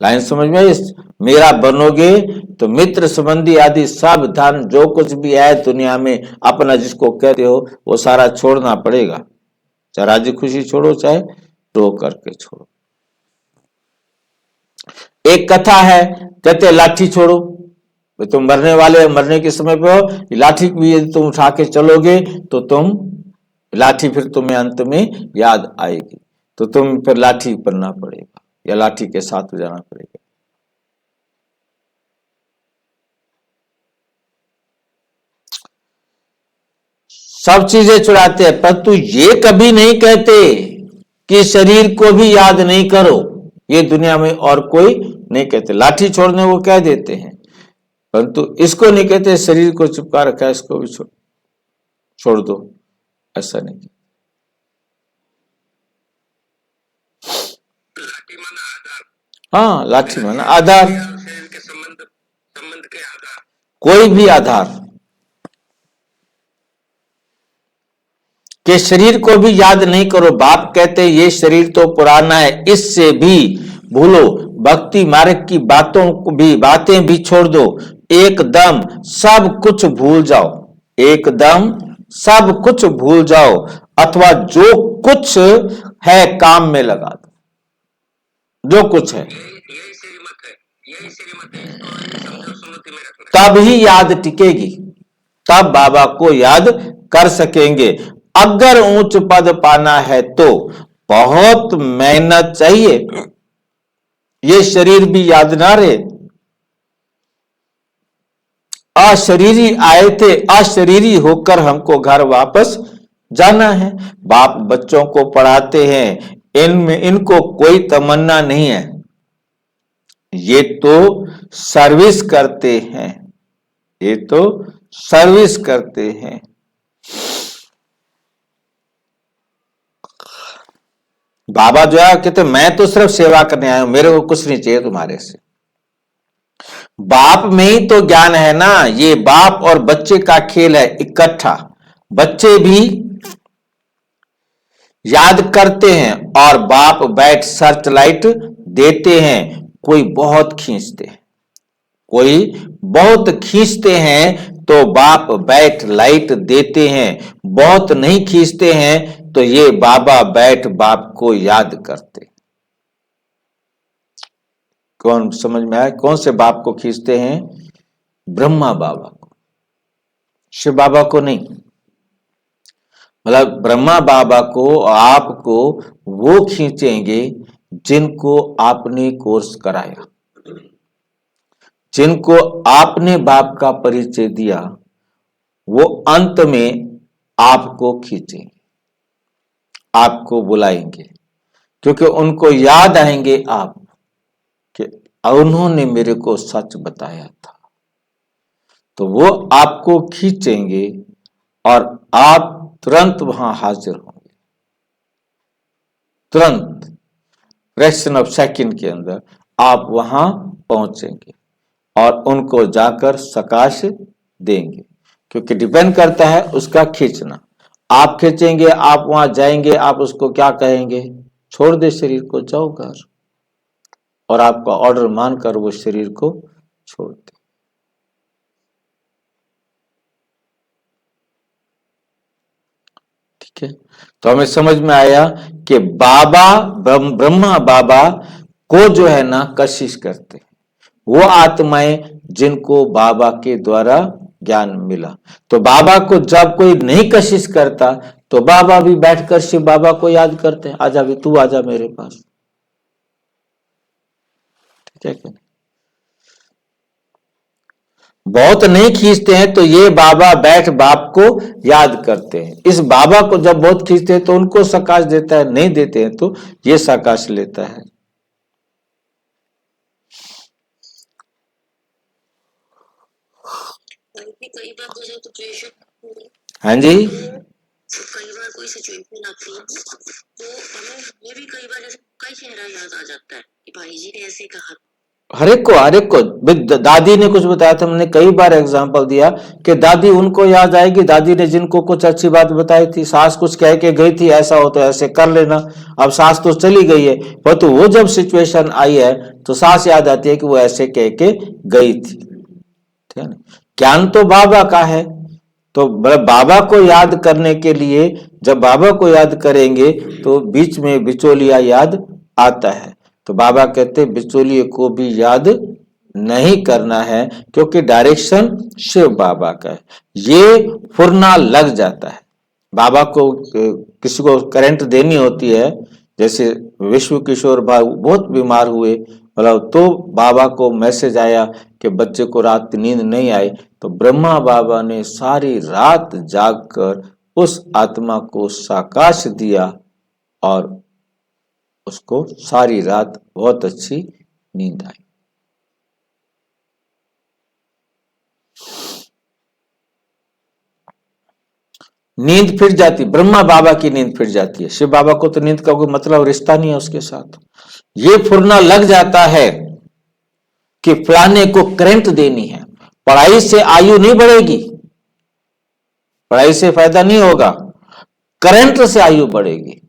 लाइन समझ में आई? मेरा बनोगे तो मित्र संबंधी आदि सब धन जो कुछ भी है दुनिया में, अपना जिसको कहते हो, वो सारा छोड़ना पड़ेगा। चाहे राजी खुशी छोड़ो, चाहे रो करके छोड़ो। एक कथा है, कहते लाठी छोड़ो, तुम मरने वाले, मरने के समय पे हो, लाठी भी यदि तुम उठा के चलोगे तो तुम लाठी फिर तुम्हें अंत में याद आएगी, तो तुम फिर लाठी पढ़ना पड़ेगा या लाठी के साथ जाना पड़ेगा। सब चीजें छुड़ाते हैं, परंतु ये कभी नहीं कहते कि शरीर को भी याद नहीं करो। ये दुनिया में और कोई नहीं कहते। लाठी छोड़ने को कह देते हैं, परंतु इसको नहीं कहते शरीर को चिपका रखा है इसको भी छोड़ दो, ऐसा नहीं। लाठी माना आधार, हाँ, लाठी माना आधार, शरीर के संबंध के आधार, कोई भी आधार के शरीर को भी याद नहीं करो। बाप कहते हैं ये शरीर तो पुराना है, इससे भी भूलो, भक्ति मार्ग की बातें भी छोड़ दो, एकदम सब कुछ भूल जाओ, एकदम सब कुछ भूल जाओ, अथवा जो कुछ है काम में लगा दो, जो कुछ है यही श्रीमत है, यही श्रीमत है, इसको समझो, स्मृति में रखना। तब ही याद टिकेगी, तब बाबा को याद कर सकेंगे। अगर उच्च पद पाना है तो बहुत मेहनत चाहिए, ये शरीर भी याद ना रहे। अशरीरी आए थे, अशरीरी होकर हमको घर वापस जाना है। बाप बच्चों को पढ़ाते हैं, इनमें इनको कोई तमन्ना नहीं है, ये तो सर्विस करते हैं, ये तो सर्विस करते हैं। बाबा जो है कहते मैं तो सिर्फ सेवा करने आया हूं, मेरे को कुछ नहीं चाहिए तुम्हारे से। बाप में ही तो ज्ञान है ना, ये बाप और बच्चे का खेल है इकट्ठा। बच्चे भी याद करते हैं और बाप बैठ सर्च लाइट देते हैं। कोई बहुत खींचते हैं, कोई बहुत खींचते हैं तो बाप बैठ लाइट देते हैं, बहुत नहीं खींचते हैं तो ये बाबा बैठ बाप को याद करते। कौन समझ में आया? कौन से बाप को खींचते हैं? ब्रह्मा बाबा को, शिव बाबा को नहीं। मतलब ब्रह्मा बाबा को, आपको वो खींचेंगे जिनको आपने कोर्स कराया, जिनको आपने बाप का परिचय दिया, वो अंत में आपको खींचेंगे, आपको बुलाएंगे, क्योंकि उनको याद आएंगे आप कि उन्होंने मेरे को सच बताया था। तो वो आपको खींचेंगे और आप तुरंत वहां हाजिर होंगे, तुरंत फ्रैक्शन ऑफ सेकंड के अंदर आप वहां पहुंचेंगे और उनको जाकर सकाश देंगे, क्योंकि डिपेंड करता है उसका खींचना। आप खींचेंगे, आप वहां जाएंगे, आप उसको क्या कहेंगे? छोड़ दे शरीर को, जाओ घर, और आपका ऑर्डर मानकर वो शरीर को छोड़ दे। ठीक है, तो हमें समझ में आया कि बाबा ब्रह्मा बाबा को जो है ना कशिश करते हैं वो आत्माएं जिनको बाबा के द्वारा ज्ञान मिला। तो बाबा को जब कोई नहीं कशिश करता तो बाबा भी बैठकर शिव बाबा को याद करते हैं, आजा भी तू, आजा मेरे पास। ठीक है क्या? बहुत नहीं खींचते हैं तो ये बाबा बैठ बाप को याद करते हैं। इस बाबा को जब बहुत खींचते हैं तो उनको सकाश देता है, नहीं देते हैं तो ये सकाश लेता है। कई बार कोई सिचुएशन, हाँ जी, कई बार कोई सिचुएशन आती है तो हमें ये भी कई बार जैसे कई चेहरा याद आ जाता है कि भाई जी ने ऐसे कहा। हर एक को दादी ने कुछ बताया था, हमने कई बार एग्जांपल दिया कि दादी उनको याद आएगी, दादी ने जिनको कुछ अच्छी बात बताई थी। सास कुछ कह के गई थी, ऐसा हो तो ऐसे कर लेना। अब सास तो चली गई है, पर तो वो जब सिचुएशन आई है तो सास याद आती है कि वो ऐसे कह के गई थी। ठीक है ना? ज्ञान तो बाबा का है, तो बाबा को याद करने के लिए जब बाबा को याद करेंगे तो बीच में बिचौलिया याद आता है। तो बाबा कहते बिचौलिए को भी याद नहीं करना है, क्योंकि डायरेक्शन शिव बाबा का है। ये फुरना लग जाता है। बाबा को किसी को करंट देनी होती है, जैसे विश्व किशोर भाई बहुत बीमार हुए, मतलब तो बाबा को मैसेज आया कि बच्चे को रात नींद नहीं आई, तो ब्रह्मा बाबा ने सारी रात जागकर उस आत्मा को साकाश दिया और उसको सारी रात बहुत अच्छी नींद आई। नींद फिर जाती, ब्रह्मा बाबा की नींद फिर जाती है। शिव बाबा को तो नींद का कोई मतलब रिश्ता नहीं है उसके साथ। ये फुरना लग जाता है कि फलाने को करंट देनी है। पढ़ाई से आयु नहीं बढ़ेगी, पढ़ाई से फायदा नहीं होगा, करंट से आयु बढ़ेगी।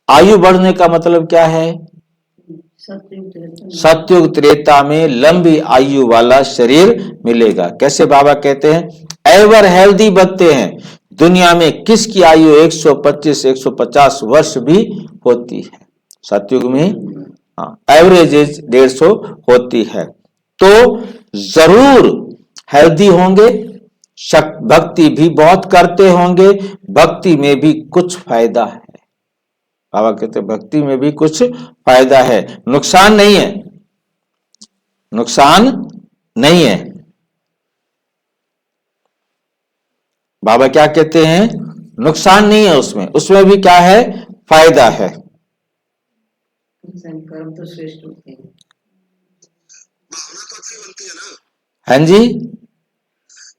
आयु बढ़ने का मतलब क्या है? सतयुग त्रेता में लंबी आयु वाला शरीर मिलेगा। कैसे बाबा कहते हैं, एवर हेल्दी बनते हैं। दुनिया में किसकी आयु 125 150 वर्ष भी होती है? सतयुग में एवरेज एज 150 होती है। तो जरूर हेल्दी होंगे, भक्ति भी बहुत करते होंगे, भक्ति में भी कुछ फायदा है। बाबा कहते भक्ति में भी कुछ फायदा है, नुकसान नहीं है, नुकसान नहीं है। बाबा क्या कहते हैं? नुकसान नहीं है उसमें, उसमें भी क्या है? फायदा है। कर्म तो श्रेष्ठ होते हैं। भावना तो अच्छी बनती है ना। हाँ जी,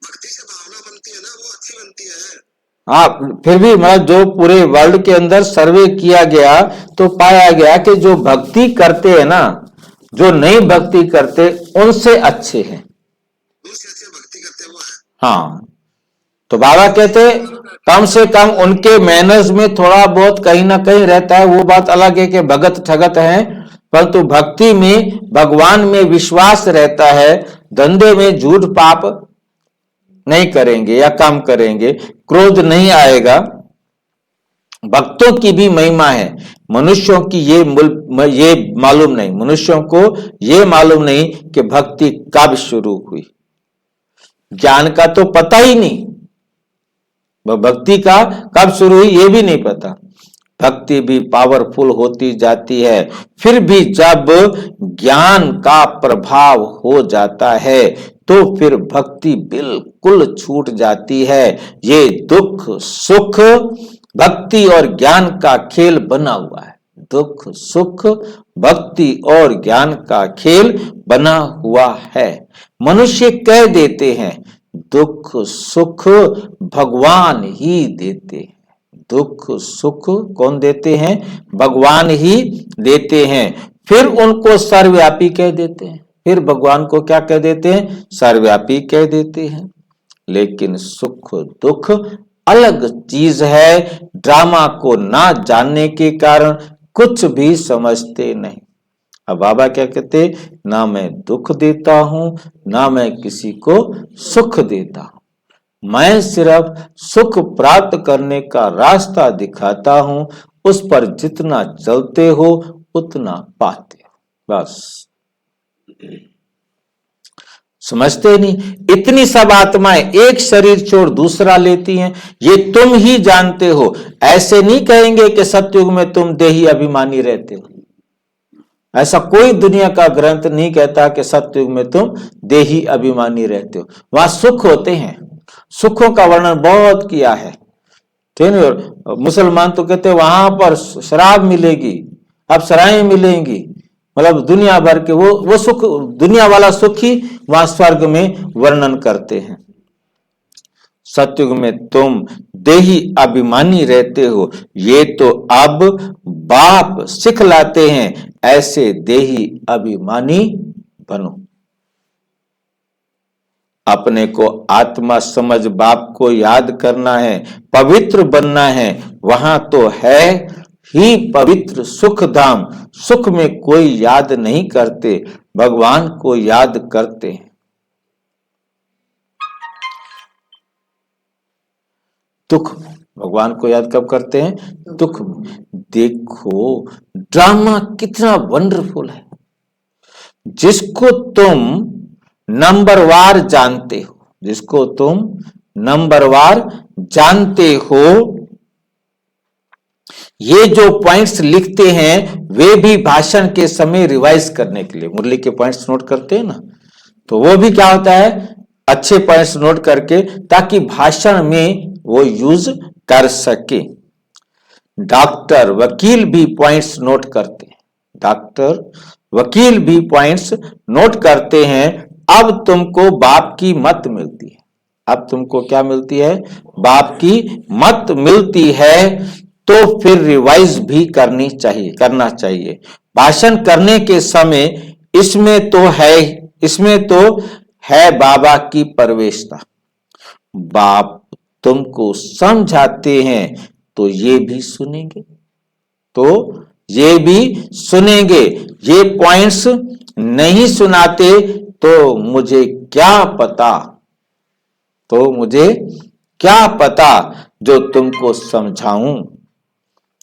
भक्ति से भावना बनती है ना, वो अच्छी बनती है। हाँ, फिर भी मतलब जो पूरे वर्ल्ड के अंदर सर्वे किया गया तो पाया गया कि जो भक्ति करते हैं ना, जो नहीं भक्ति करते उनसे अच्छे हैं। दूसरे अच्छे भक्ति करते वो है। हाँ, तो बाबा कहते कम से कम उनके मैनर्स में थोड़ा बहुत कहीं ना कहीं रहता है। वो बात अलग है कि भगत ठगत हैं, परंतु भक्ति में भगवान में विश्वास रहता है। धंधे में झूठ पाप नहीं करेंगे या काम करेंगे, क्रोध नहीं आएगा। भक्तों की भी महिमा है, मनुष्यों की ये मालूम नहीं, मनुष्यों को ये मालूम नहीं कि भक्ति कब शुरू हुई। ज्ञान का तो पता ही नहीं, भक्ति का कब शुरू हुई ये भी नहीं पता। भक्ति भी पावरफुल होती जाती है, फिर भी जब ज्ञान का प्रभाव हो जाता है तो फिर भक्ति बिल्कुल छूट जाती है। ये दुख सुख भक्ति और ज्ञान का खेल बना हुआ है। दुख सुख भक्ति और ज्ञान का खेल बना हुआ है। मनुष्य कह देते हैं दुख सुख भगवान ही देते हैं। दुख सुख कौन देते हैं? भगवान ही देते हैं। फिर उनको सर्वव्यापी कह देते हैं, फिर भगवान को क्या कह देते हैं? सर्वव्यापी कह देते हैं। लेकिन सुख दुख अलग चीज है। ड्रामा को ना जानने के कारण कुछ भी समझते नहीं। अब बाबा क्या कहते? ना मैं दुख देता हूं, ना मैं किसी को सुख देता हूं, मैं सिर्फ सुख प्राप्त करने का रास्ता दिखाता हूं। उस पर जितना चलते हो उतना पाते हो। बस समझते नहीं। इतनी सब आत्माएं एक शरीर छोड़ दूसरा लेती हैं, ये तुम ही जानते हो। ऐसे नहीं कहेंगे कि सतयुग में तुम देही अभिमानी रहते हो। ऐसा कोई दुनिया का ग्रंथ नहीं कहता कि सतयुग में तुम देही अभिमानी रहते हो। वहां सुख होते हैं, सुखों का वर्णन बहुत किया है, ठीक है। मुसलमान तो कहते हैं वहां पर शराब मिलेगी, अब सराय मिलेंगी, मतलब दुनिया भर के वो सुख, दुनिया वाला सुख ही वहां स्वर्ग में वर्णन करते हैं। सतयुग में तुम देही अभिमानी रहते हो, ये तो अब बाप सिखलाते हैं, ऐसे देही अभिमानी बनो। अपने को आत्मा समझ बाप को याद करना है, पवित्र बनना है। वहां तो है ही पवित्र सुख धाम। सुख में कोई याद नहीं करते, भगवान को याद करते हैं। दुख भगवान को याद कब करते हैं? दुख में। देखो ड्रामा कितना वंडरफुल है। जिसको तुम नंबरवार जानते हो, जिसको तुम नंबरवार जानते हो, ये जो पॉइंट्स लिखते हैं वे भी भाषण के समय रिवाइज करने के लिए मुरली के पॉइंट्स नोट करते हैं ना, तो वो भी क्या होता है, अच्छे पॉइंट्स नोट करके, ताकि भाषण में वो यूज कर सके। डॉक्टर वकील भी पॉइंट्स नोट करते हैं, डॉक्टर वकील भी पॉइंट्स नोट करते हैं। अब तुमको बाप की मत मिलती है, अब तुमको क्या मिलती है? बाप की मत मिलती है, तो फिर रिवाइज भी करना चाहिए। भाषण करने के समय इसमें तो है बाबा की प्रवेशता। बाप तुमको समझाते हैं तो ये भी सुनेंगे, ये पॉइंट्स नहीं सुनाते तो मुझे क्या पता जो तुमको समझाऊं।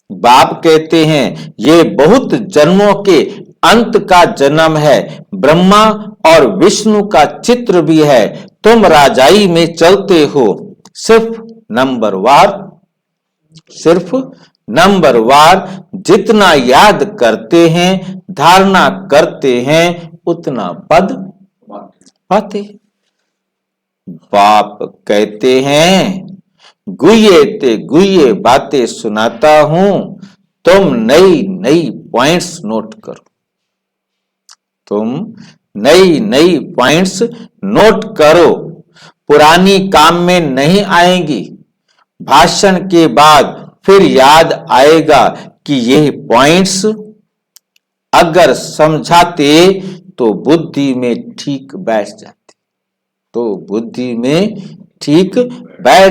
बाप कहते हैं ये बहुत जन्मों के अंत का जन्म है, ब्रह्मा और विष्णु का चित्र भी है। तुम राजाई में चलते हो, सिर्फ नंबरवार जितना याद करते हैं, धारणा करते हैं, उतना पद पाते। बाप कहते हैं गुये बातें सुनाता हूं, तुम नई पॉइंट्स नोट करो, नई पॉइंट्स नोट करो। पुरानी काम में नहीं आएंगी, भाषण के बाद फिर याद आएगा कि ये पॉइंट्स अगर समझाते तो बुद्धि में ठीक बैठ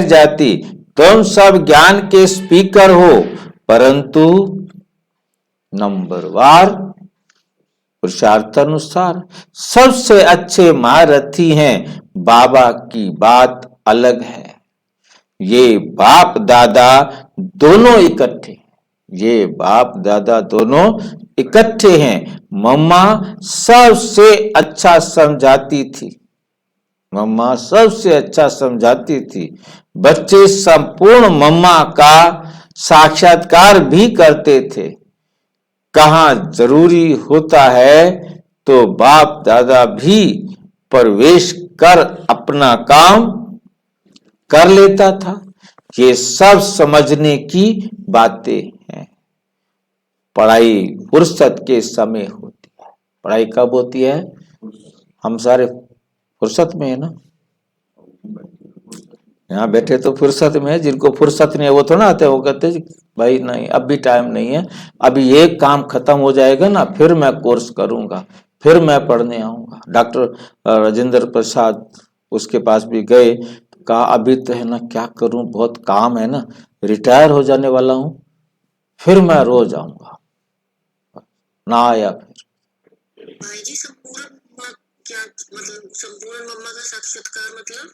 जाती। तुम सब ज्ञान के स्पीकर हो, परंतु नंबरवार पुरुषार्थानुसार सबसे अच्छे महारथी हैं। बाबा की बात अलग है। ये बाप दादा दोनों इकट्ठे हैं। मम्मा सबसे अच्छा समझाती थी। बच्चे संपूर्ण मम्मा का साक्षात्कार भी करते थे। कहाँ जरूरी होता है तो बाप दादा भी प्रवेश कर अपना काम कर लेता था। ये सब समझने की बातें हैं। पढ़ाई फुर्सत के समय होती है। पढ़ाई कब होती है? हम सारे फुर्सत में है ना, यहाँ बैठे तो फुर्सत में है। जिनको फुर्सत नहीं है वो थोड़ा आते हैं, वो कहते हैं भाई नहीं अब भी टाइम नहीं है, अभी ये काम खत्म हो जाएगा ना फिर मैं कोर्स करूंगा, फिर मैं पढ़ने आऊंगा। डॉक्टर राजेंद्र प्रसाद उसके पास भी गए, तो कहा अभी तो है ना क्या करूं, बहुत काम है ना, रिटायर हो जाने वाला हूं, फिर मैं रोज आऊंगा। ना आया फिर। भाई जी संपूर्ण मम्मा का साक्षात्कार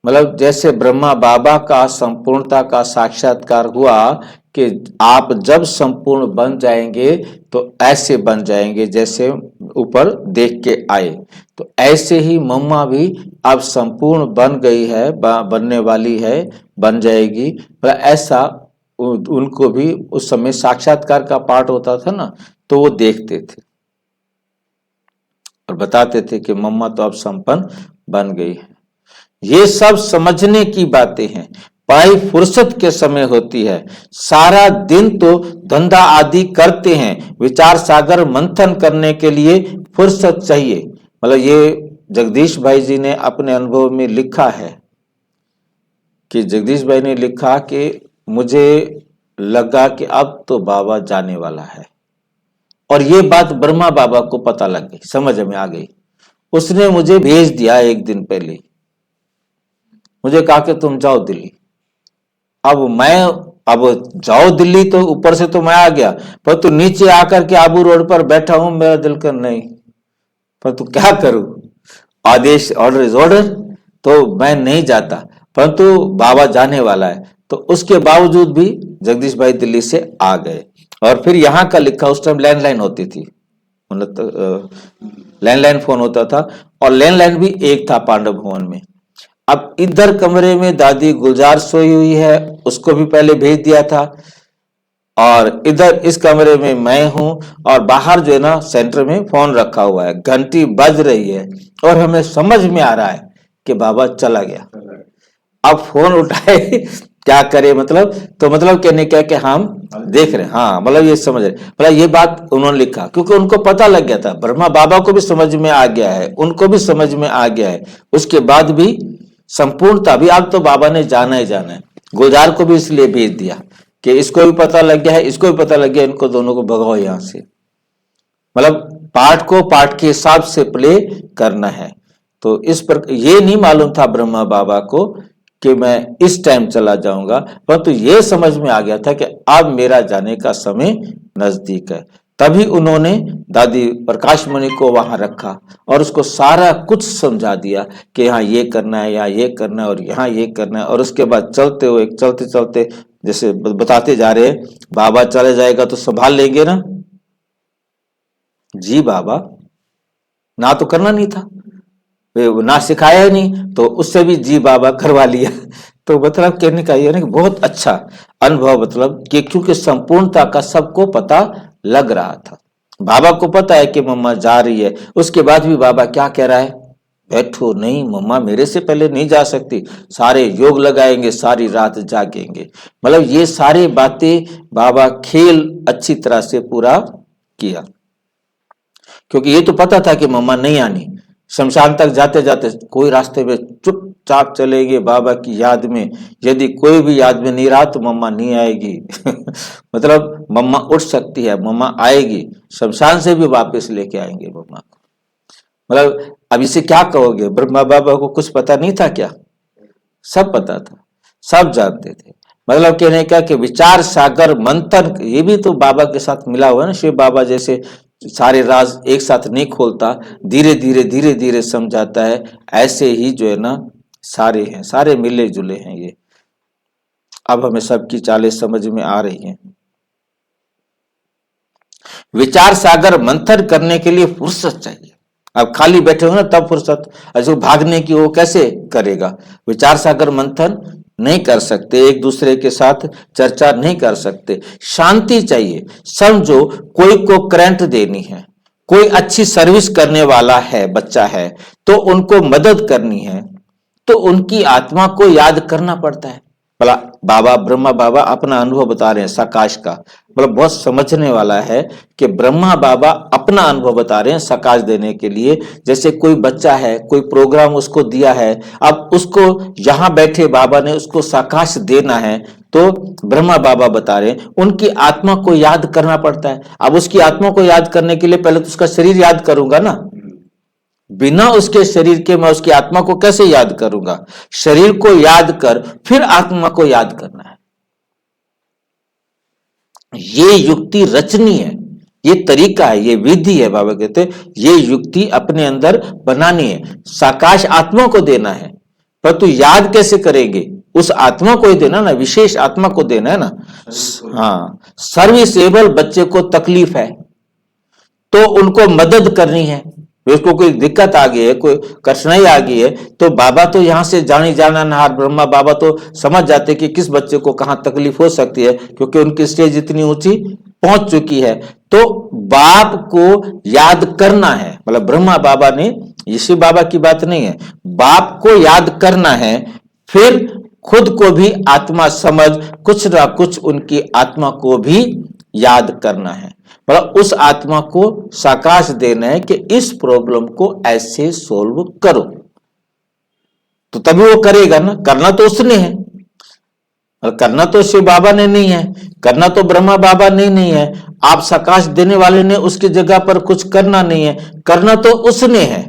मतलब जैसे ब्रह्मा बाबा का संपूर्णता का साक्षात्कार हुआ कि आप जब संपूर्ण बन जाएंगे तो ऐसे बन जाएंगे जैसे ऊपर देख के आए, तो ऐसे ही मम्मा भी अब संपूर्ण बन गई है, बनने वाली है, बन जाएगी। पर ऐसा उनको भी उस समय साक्षात्कार का पार्ट होता था ना, तो वो देखते थे और बताते थे कि मम्मा तो अब संपन्न बन गई है। ये सब समझने की बातें हैं। पढ़ाई फुर्सत के समय होती है। सारा दिन तो धंधा आदि करते हैं, विचार सागर मंथन करने के लिए फुर्सत चाहिए। मतलब ये जगदीश भाई जी ने अपने अनुभव में लिखा है कि जगदीश भाई ने लिखा कि मुझे लगा कि अब तो बाबा जाने वाला है, और ये बात ब्रह्मा बाबा को पता लग गई, समझ में आ गई। उसने मुझे भेज दिया एक दिन पहले, मुझे कहा कि तुम जाओ दिल्ली। अब जाओ दिल्ली तो ऊपर से तो मैं आ गया, पर तू नीचे आकर के आबू रोड पर बैठा हूं, मेरा दिल कर नहीं, पर तू क्या करूं, आदेश ऑर्डर इज ऑर्डर, तो मैं नहीं जाता। परंतु बाबा जाने वाला है, तो उसके बावजूद भी जगदीश भाई दिल्ली से आ गए। और फिर यहाँ का लिखा, उस टाइम लैंडलाइन होती थी, मतलब लैंडलाइन फोन होता था, और लैंडलाइन भी एक था पांडव भवन में। अब इधर कमरे में दादी गुलजार सोई हुई है, उसको भी पहले भेज दिया था, और इधर इस कमरे में मैं हूं, और बाहर जो है ना सेंटर में फोन रखा हुआ है, घंटी बज रही है, और हमें समझ में आ रहा है कि बाबा चला गया। अब फोन उठाए क्या करे, मतलब तो मतलब कहने क्या कि हम देख रहे हैं, हाँ मतलब ये समझ रहे, मतलब ये बात उन्होंने लिखा क्योंकि उनको पता लग गया था, ब्रह्मा बाबा को भी समझ में आ गया है, उनको भी समझ में आ गया है। उसके बाद भी संपूर्णता भी अब तो बाबा ने जाना ही जाना है। गुलजार को भी इसलिए भेज दिया कि इसको भी पता लग गया है, इसको भी पता लग गया, इनको दोनों को भगाओ यहां से, मतलब पाठ को पाठ के हिसाब से प्ले करना है। तो इस पर ये नहीं मालूम था ब्रह्मा बाबा को कि मैं इस टाइम चला जाऊंगा, परंतु ये समझ में आ गया था कि अब मेरा जाने का समय नजदीक है। तभी उन्होंने दादी प्रकाश मणि को वहां रखा और उसको सारा कुछ समझा दिया कि यहाँ ये करना है, यहाँ ये करना है, और यहाँ ये करना है। और उसके बाद चलते हुए चलते चलते जैसे बताते जा रहे, बाबा चले जाएगा तो संभाल लेंगे ना जी बाबा, ना तो करना नहीं था, ना सिखाया ही नहीं, तो उससे भी जी बाबा करवा लिया। तो मतलब कहने का ये ना कि बहुत अच्छा अनुभव, मतलब कि क्योंकि संपूर्णता का सबको पता लग रहा था। बाबा को पता है कि मम्मा जा रही है, उसके बाद भी बाबा क्या कह रहा है, बैठो, नहीं मम्मा मेरे से पहले नहीं जा सकती, सारे योग लगाएंगे, सारी रात जागेंगे। मतलब ये सारी बातें बाबा खेल अच्छी तरह से पूरा किया, क्योंकि ये तो पता था कि मम्मा नहीं आनी। शमशान तक जाते जाते कोई रास्ते में चुपचाप चलेंगे बाबा की याद में, यदि कोई भी याद में नहीं रहा तो मम्मा नहीं आएगी। मतलब मम्मा उठ सकती है, मम्मा आएगी, शमशान से भी वापस लेके आएंगे मम्मा को। मतलब अब इसे क्या कहोगे, ब्रह्मा बाबा को कुछ पता नहीं था क्या? सब पता था, सब जानते थे। मतलब कहने का कि विचार सागर मंथन, ये भी तो बाबा के साथ मिला हुआ है ना। शिव बाबा जैसे सारे राज एक साथ नहीं खोलता, धीरे धीरे धीरे समझाता है, ऐसे ही जो है ना सारे हैं, सारे मिले जुले हैं ये। अब हमें सबकी चालें समझ में आ रही हैं। विचार सागर मंथन करने के लिए फुर्सत चाहिए। अब खाली बैठे हो ना तब फुर्सत, जो भागने की वो कैसे करेगा? विचार सागर मंथन नहीं कर सकते, एक दूसरे के साथ चर्चा नहीं कर सकते। शांति चाहिए। समझो कोई को करंट देनी है, कोई अच्छी सर्विस करने वाला है, बच्चा है, तो उनको मदद करनी है, तो उनकी आत्मा को याद करना पड़ता है। भला बाबा ब्रह्मा बाबा अपना अनुभव बता रहे हैं सकाश का, मतलब बहुत समझने वाला है कि ब्रह्मा बाबा अपना अनुभव बता रहे हैं सकाश देने के लिए। जैसे कोई बच्चा है, कोई प्रोग्राम उसको दिया है, अब उसको यहां बैठे बाबा ने उसको सकाश देना है, तो ब्रह्मा बाबा बता रहे हैं उनकी आत्मा को याद करना पड़ता है। अब उसकी आत्मा को याद करने के लिए पहले तो उसका शरीर याद करूंगा ना, बिना उसके शरीर के मैं उसकी आत्मा को कैसे याद करूंगा? शरीर को याद कर फिर आत्मा को याद करना है। ये युक्ति रचनी है, ये तरीका है, ये विधि है। बाबा कहते ये युक्ति अपने अंदर बनानी है। साकाश आत्मा को देना है, पर तू याद कैसे करेंगे? उस आत्मा को ही देना ना, विशेष आत्मा को देना है ना। हाँ, सर्विसेबल बच्चे को तकलीफ है तो उनको मदद करनी है। उसको कोई दिक्कत आ गई है, कोई कठिनाई आ गई है, तो बाबा तो यहां से जानी जाना नहार ब्रह्मा बाबा तो समझ जाते कि किस बच्चे को कहां तकलीफ हो सकती है, क्योंकि उनकी स्टेज इतनी ऊंची पहुंच चुकी है। तो बाप को याद करना है, मतलब ब्रह्मा बाबा ने, यीशु बाबा की बात नहीं है, बाप को याद करना है, फिर खुद को भी आत्मा समझ कुछ ना कुछ उनकी आत्मा को भी याद करना है। मतलब उस आत्मा को साकाश देना है कि इस प्रॉब्लम को ऐसे सोल्व करो, तो तभी वो करेगा ना। करना तो उसने है, और करना तो शिव बाबा ने नहीं है, करना तो ब्रह्मा बाबा ने नहीं है। आप साकाश देने वाले ने उसकी जगह पर कुछ करना नहीं है, करना तो उसने है,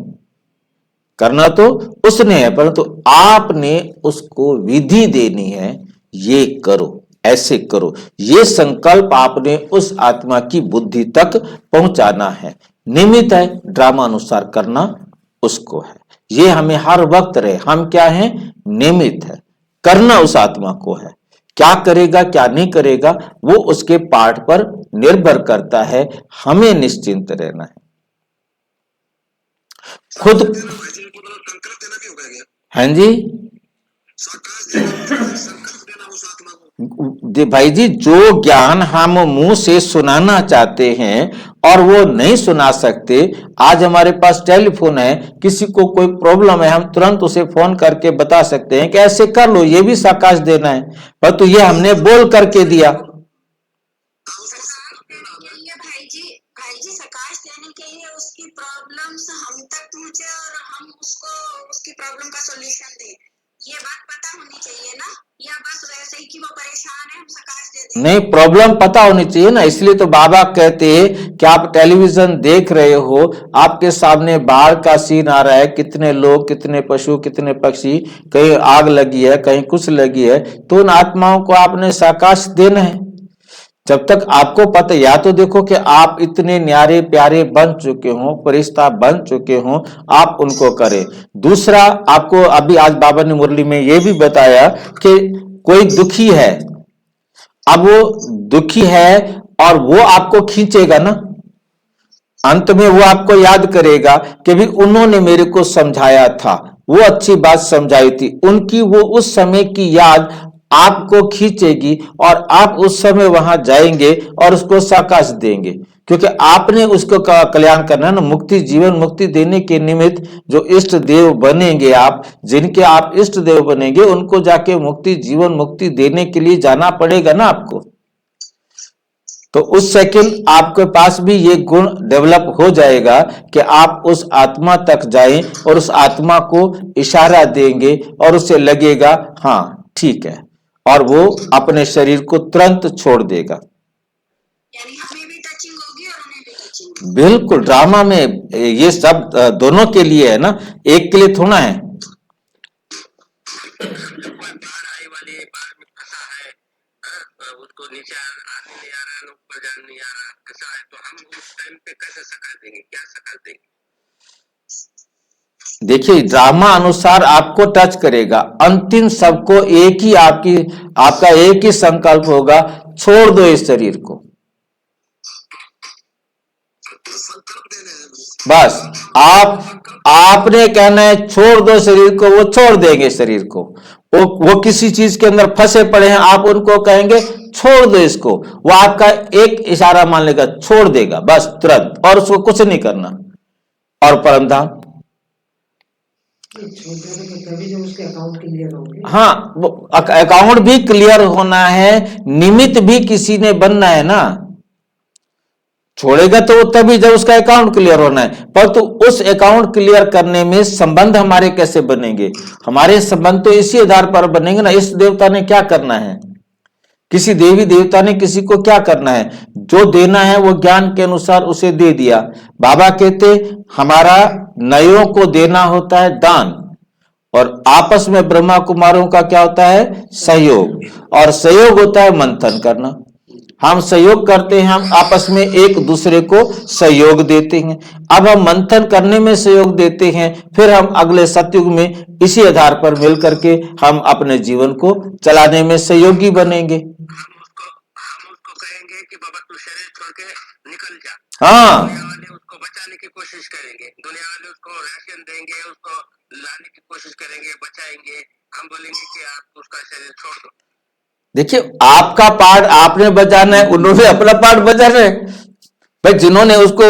करना तो उसने है, परंतु आपने उसको विधि देनी है, ये करो, ऐसे करो। ये संकल्प आपने उस आत्मा की बुद्धि तक पहुंचाना है। निमित्त है, ड्रामा अनुसार करना उसको है। ये हमें हर वक्त रहे, हम क्या हैं? निमित्त है, करना उस आत्मा को है। क्या करेगा क्या नहीं करेगा वो उसके पार्ट पर निर्भर करता है। हमें निश्चिंत रहना है। खुद संकल्प देना भी होगा क्या? हाँ जी संकल्प देना उस आत्मा को। भाई जी, जो ज्ञान हम मुंह से सुनाना चाहते हैं और वो नहीं सुना सकते, आज हमारे पास टेलीफोन है, किसी को कोई प्रॉब्लम है, हम तुरंत उसे फोन करके बता सकते हैं कि ऐसे कर लो, ये भी साकाश देना है, पर तो ये हमने बोल करके दिया। भाई जी सकाश देने के लिए उसकी प्रॉब्लम्स हम तक पहुंचे और हम उसको उसकी प्रॉब्लम का सॉल्यूशन दें, ये बात पता होनी चाहिए ना, या बस वैसे ही कि वो परेशान है हम सकाश दे दें? नहीं, प्रॉब्लम पता होनी चाहिए ना, इसलिए तो बाबा कहते हैं कि आप टेलीविजन देख रहे हो, आपके सामने बाढ़ का सीन आ रहा है, कितने लोग, कितने पशु, कितने पक्षी, कहीं आग लगी है, कहीं कुछ लगी है, तो उन आत्माओं को आपने साकाश देना है। जब तक आपको पता, या तो देखो कि आप इतने न्यारे प्यारे बन चुके हो, फरिश्ता बन चुके हो, आप उनको करें। दूसरा, आपको अभी आज बाबा ने मुरली में ये भी बताया कि कोई दुखी है, अब वो दुखी है और वो आपको खींचेगा ना, अंत में वो आपको याद करेगा कि भी उन्होंने मेरे को समझाया था, वो अच्छी बात समझाई थी, उनकी वो उस समय की याद आपको खींचेगी और आप उस समय वहां जाएंगे और उसको साकाश देंगे, क्योंकि आपने उसको कल्याण करना है ना। मुक्ति, जीवन मुक्ति देने के निमित्त जो इष्ट देव बनेंगे, आप जिनके आप इष्ट देव बनेंगे, उनको जाके मुक्ति, जीवन मुक्ति देने के लिए जाना पड़ेगा ना आपको। तो उस सेकंड आपके पास भी ये गुण डेवलप हो जाएगा कि आप उस आत्मा तक जाएं और उस आत्मा को इशारा देंगे और उसे लगेगा हाँ ठीक है, और वो अपने शरीर को तुरंत छोड़ देगा। यानी हमें भी टचिंग होगी और उन्हें भी टचिंग। बिल्कुल, ड्रामा में ये सब दोनों के लिए है ना, एक के लिए थोड़ा है। उसको नीचे आने नहीं आ रहा, ऊपर जाने नहीं आ रहा, ऐसा है, तो हम उस टाइम पे कैसे सकाश देंगे, क्या सकाश देंगे? देखिए, ड्रामा अनुसार आपको टच करेगा, अंतिम सबको एक ही आपका एक ही संकल्प होगा, छोड़ दो इस शरीर को, बस आपने कहना है छोड़ दो शरीर को, वो छोड़ देंगे शरीर को। वो किसी चीज के अंदर फंसे पड़े हैं, आप उनको कहेंगे छोड़ दो इसको, वो आपका एक इशारा मान लेगा, छोड़ देगा बस तुरंत, और उसको कुछ नहीं करना। और परमधाम तभी जो उसके अकाउंट क्लियर होंगे। हाँ, अकाउंट भी क्लियर होना है, निमित्त भी किसी ने बनना है ना। छोड़ेगा तो तभी जब उसका अकाउंट क्लियर होना है, पर तो उस अकाउंट क्लियर करने में संबंध हमारे कैसे बनेंगे? हमारे संबंध तो इसी आधार पर बनेंगे ना, इस देवता ने क्या करना है, किसी देवी देवता ने किसी को क्या करना है, जो देना है वो ज्ञान के अनुसार उसे दे दिया। बाबा कहते हमारा नयों को देना होता है दान, और आपस में ब्रह्मा कुमारों का क्या होता है, सहयोग, और सहयोग होता है मंथन करना। हम सहयोग करते हैं, हम आपस में एक दूसरे को सहयोग देते हैं। अब हम मंथन करने में सहयोग देते हैं, फिर हम अगले सतयुग में इसी आधार पर मिल करके हम अपने जीवन को चलाने में सहयोगी बनेंगे। हम उसको कहेंगे कि बाबा तू शरीर छोड़ के निकल जा, हाँ, दुनिया वाले उसको बचाने की कोशिश करेंगे, दुनिया वाले उसको राशन देंगे, उसको लाने की कोशिश करेंगे, बचाएंगे, हम बोलेंगे कि आप उसका शरीर छोड़ दो। देखिए, आपका पार्ट आपने बजाना है, उन्होंने अपना पार्ट बजाना है। भाई, जिन्होंने उसको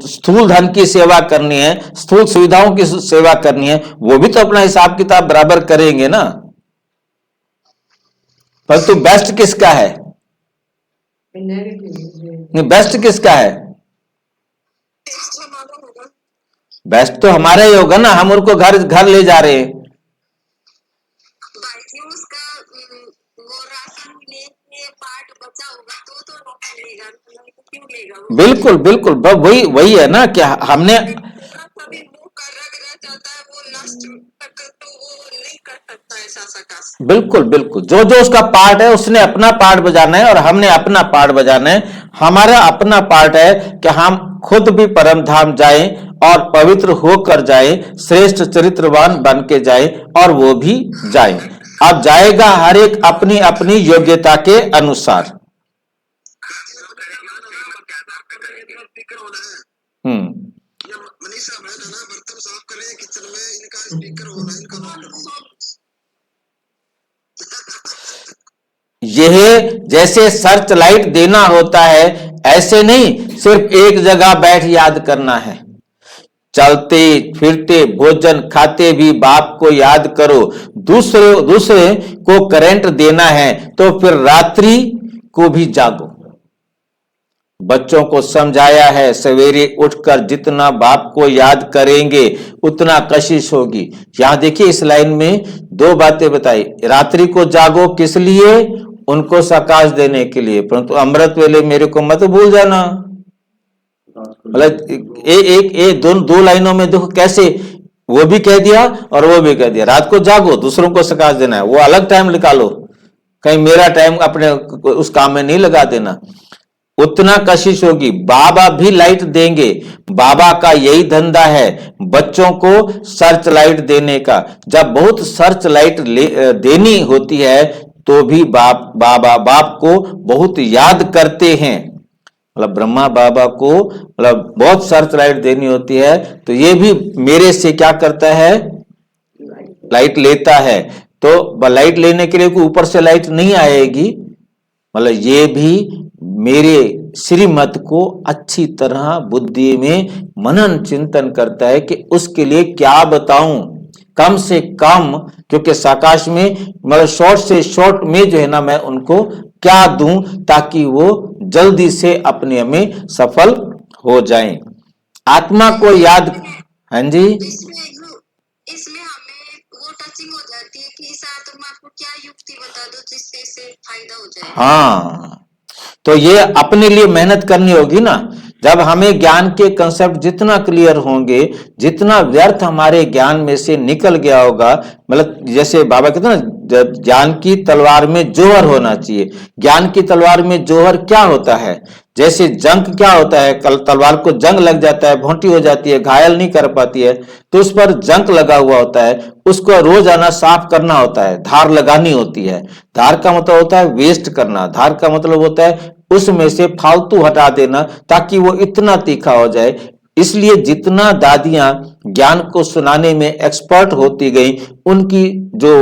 स्थूल धन की सेवा करनी है, स्थूल सुविधाओं की सेवा करनी है, वो भी तो अपना हिसाब किताब बराबर करेंगे ना। परंतु बेस्ट किसका है? नहीं, बेस्ट किसका है? बेस्ट तो हमारा ही होगा ना, हम उनको घर ले जा रहे हैं। बिल्कुल बिल्कुल, वही है ना कि हमने बिल्कुल बिल्कुल, जो जो उसका पार्ट है उसने अपना पार्ट बजाना है और हमने अपना पार्ट बजाना है। हमारा अपना पार्ट है कि हम खुद भी परम धाम जाएं और पवित्र होकर जाएं, श्रेष्ठ चरित्रवान बन के जाएं, और वो भी जाएं। अब जाएगा हर एक अपनी अपनी योग्यता के अनुसार। स्पीकर होना है। हम्म। ये मनीषा बहन है ना, बर्तन साफ कर रही है किचन में, इनका स्पीकर होना है, इनका यह जैसे सर्च लाइट देना होता है, ऐसे नहीं सिर्फ एक जगह बैठ याद करना है। चलते फिरते भोजन खाते भी बाप को याद करो। दूसरे को करंट देना है तो फिर रात्रि को भी जागो। बच्चों को समझाया है, सवेरे उठकर जितना बाप को याद करेंगे उतना कशिश होगी। यहां देखिए इस लाइन में दो बातें बताई। रात्रि को जागो किस लिए? उनको सकाश देने के लिए। परंतु अमृत वेले मेरे को मत भूल जाना। मतलब एक दो लाइनों में देखो कैसे वो भी कह दिया और वो भी कह दिया। रात को जागो, दूसरों को सकाश देना है, वो अलग टाइम निकालो, कहीं मेरा टाइम अपने उस काम में नहीं लगा देना। उतना कशिश होगी। बाबा भी लाइट देंगे, बाबा का यही धंधा है बच्चों को सर्च लाइट देने का। जब बहुत सर्च लाइट देनी होती है तो भी बाप को बहुत याद करते हैं। मतलब ब्रह्मा बाबा को मतलब बहुत सर्च लाइट देनी होती है तो ये भी मेरे से क्या करता है? लाइट लेता है। तो लाइट लेने के लिए कोई ऊपर से लाइट नहीं आएगी। मतलब ये भी मेरे श्रीमत को अच्छी तरह बुद्धि में मनन चिंतन करता है कि उसके लिए क्या बताऊं, कम से कम, क्योंकि साकाश में मतलब शॉर्ट से शॉर्ट में जो है ना मैं उनको क्या दूं ताकि वो जल्दी से अपने में सफल हो जाएं। आत्मा को याद। हाँ जी। इसमें हमें वो टचिंग हो जाती है कि इस आत्मा को क्या युक्ति बता दो जिससे इसे फायदा हो जाए। हाँ, तो ये अपने लिए मेहनत करनी होगी ना। जब हमें ज्ञान के कंसेप्ट जितना क्लियर होंगे, जितना व्यर्थ हमारे ज्ञान में से निकल गया होगा, मतलब जैसे बाबा कहते हैं ना, ज्ञान की तलवार में जोहर होना चाहिए। ज्ञान की तलवार में जोहर क्या होता है? जैसे जंग क्या होता है, तलवार को जंग लग जाता है, भोंटी हो जाती है, घायल नहीं कर पाती है, तो उस पर जंग लगा हुआ होता है, उसको रोजाना साफ करना होता है, धार लगानी होती है। धार का मतलब होता है वेस्ट करना, धार का मतलब होता है उसमें से फालतू हटा देना ताकि वो इतना तीखा हो जाए। इसलिए जितना दादियां ज्ञान को सुनाने में एक्सपर्ट होती गई, उनकी जो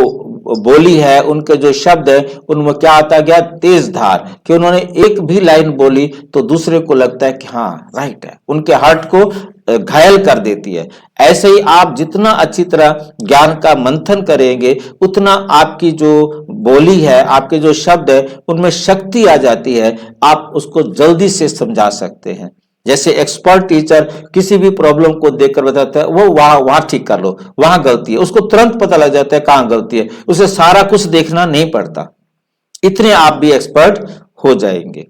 बोली है, उनके जो शब्द है, उनमें क्या आता गया? तेज धार। कि उन्होंने एक भी लाइन बोली तो दूसरे को लगता है कि हाँ राइट है, उनके हार्ट को घायल कर देती है। ऐसे ही आप जितना अच्छी तरह ज्ञान का मंथन करेंगे उतना आपकी जो बोली है, आपके जो शब्द है, उनमें शक्ति आ जाती है, आप उसको जल्दी से समझा सकते हैं। जैसे एक्सपर्ट टीचर किसी भी प्रॉब्लम को देखकर बताता है वो वहां ठीक कर लो, वहां गलती है, उसको तुरंत पता लग जाता है कहां गलती है, उसे सारा कुछ देखना नहीं पड़ता। इतने आप भी एक्सपर्ट हो जाएंगे।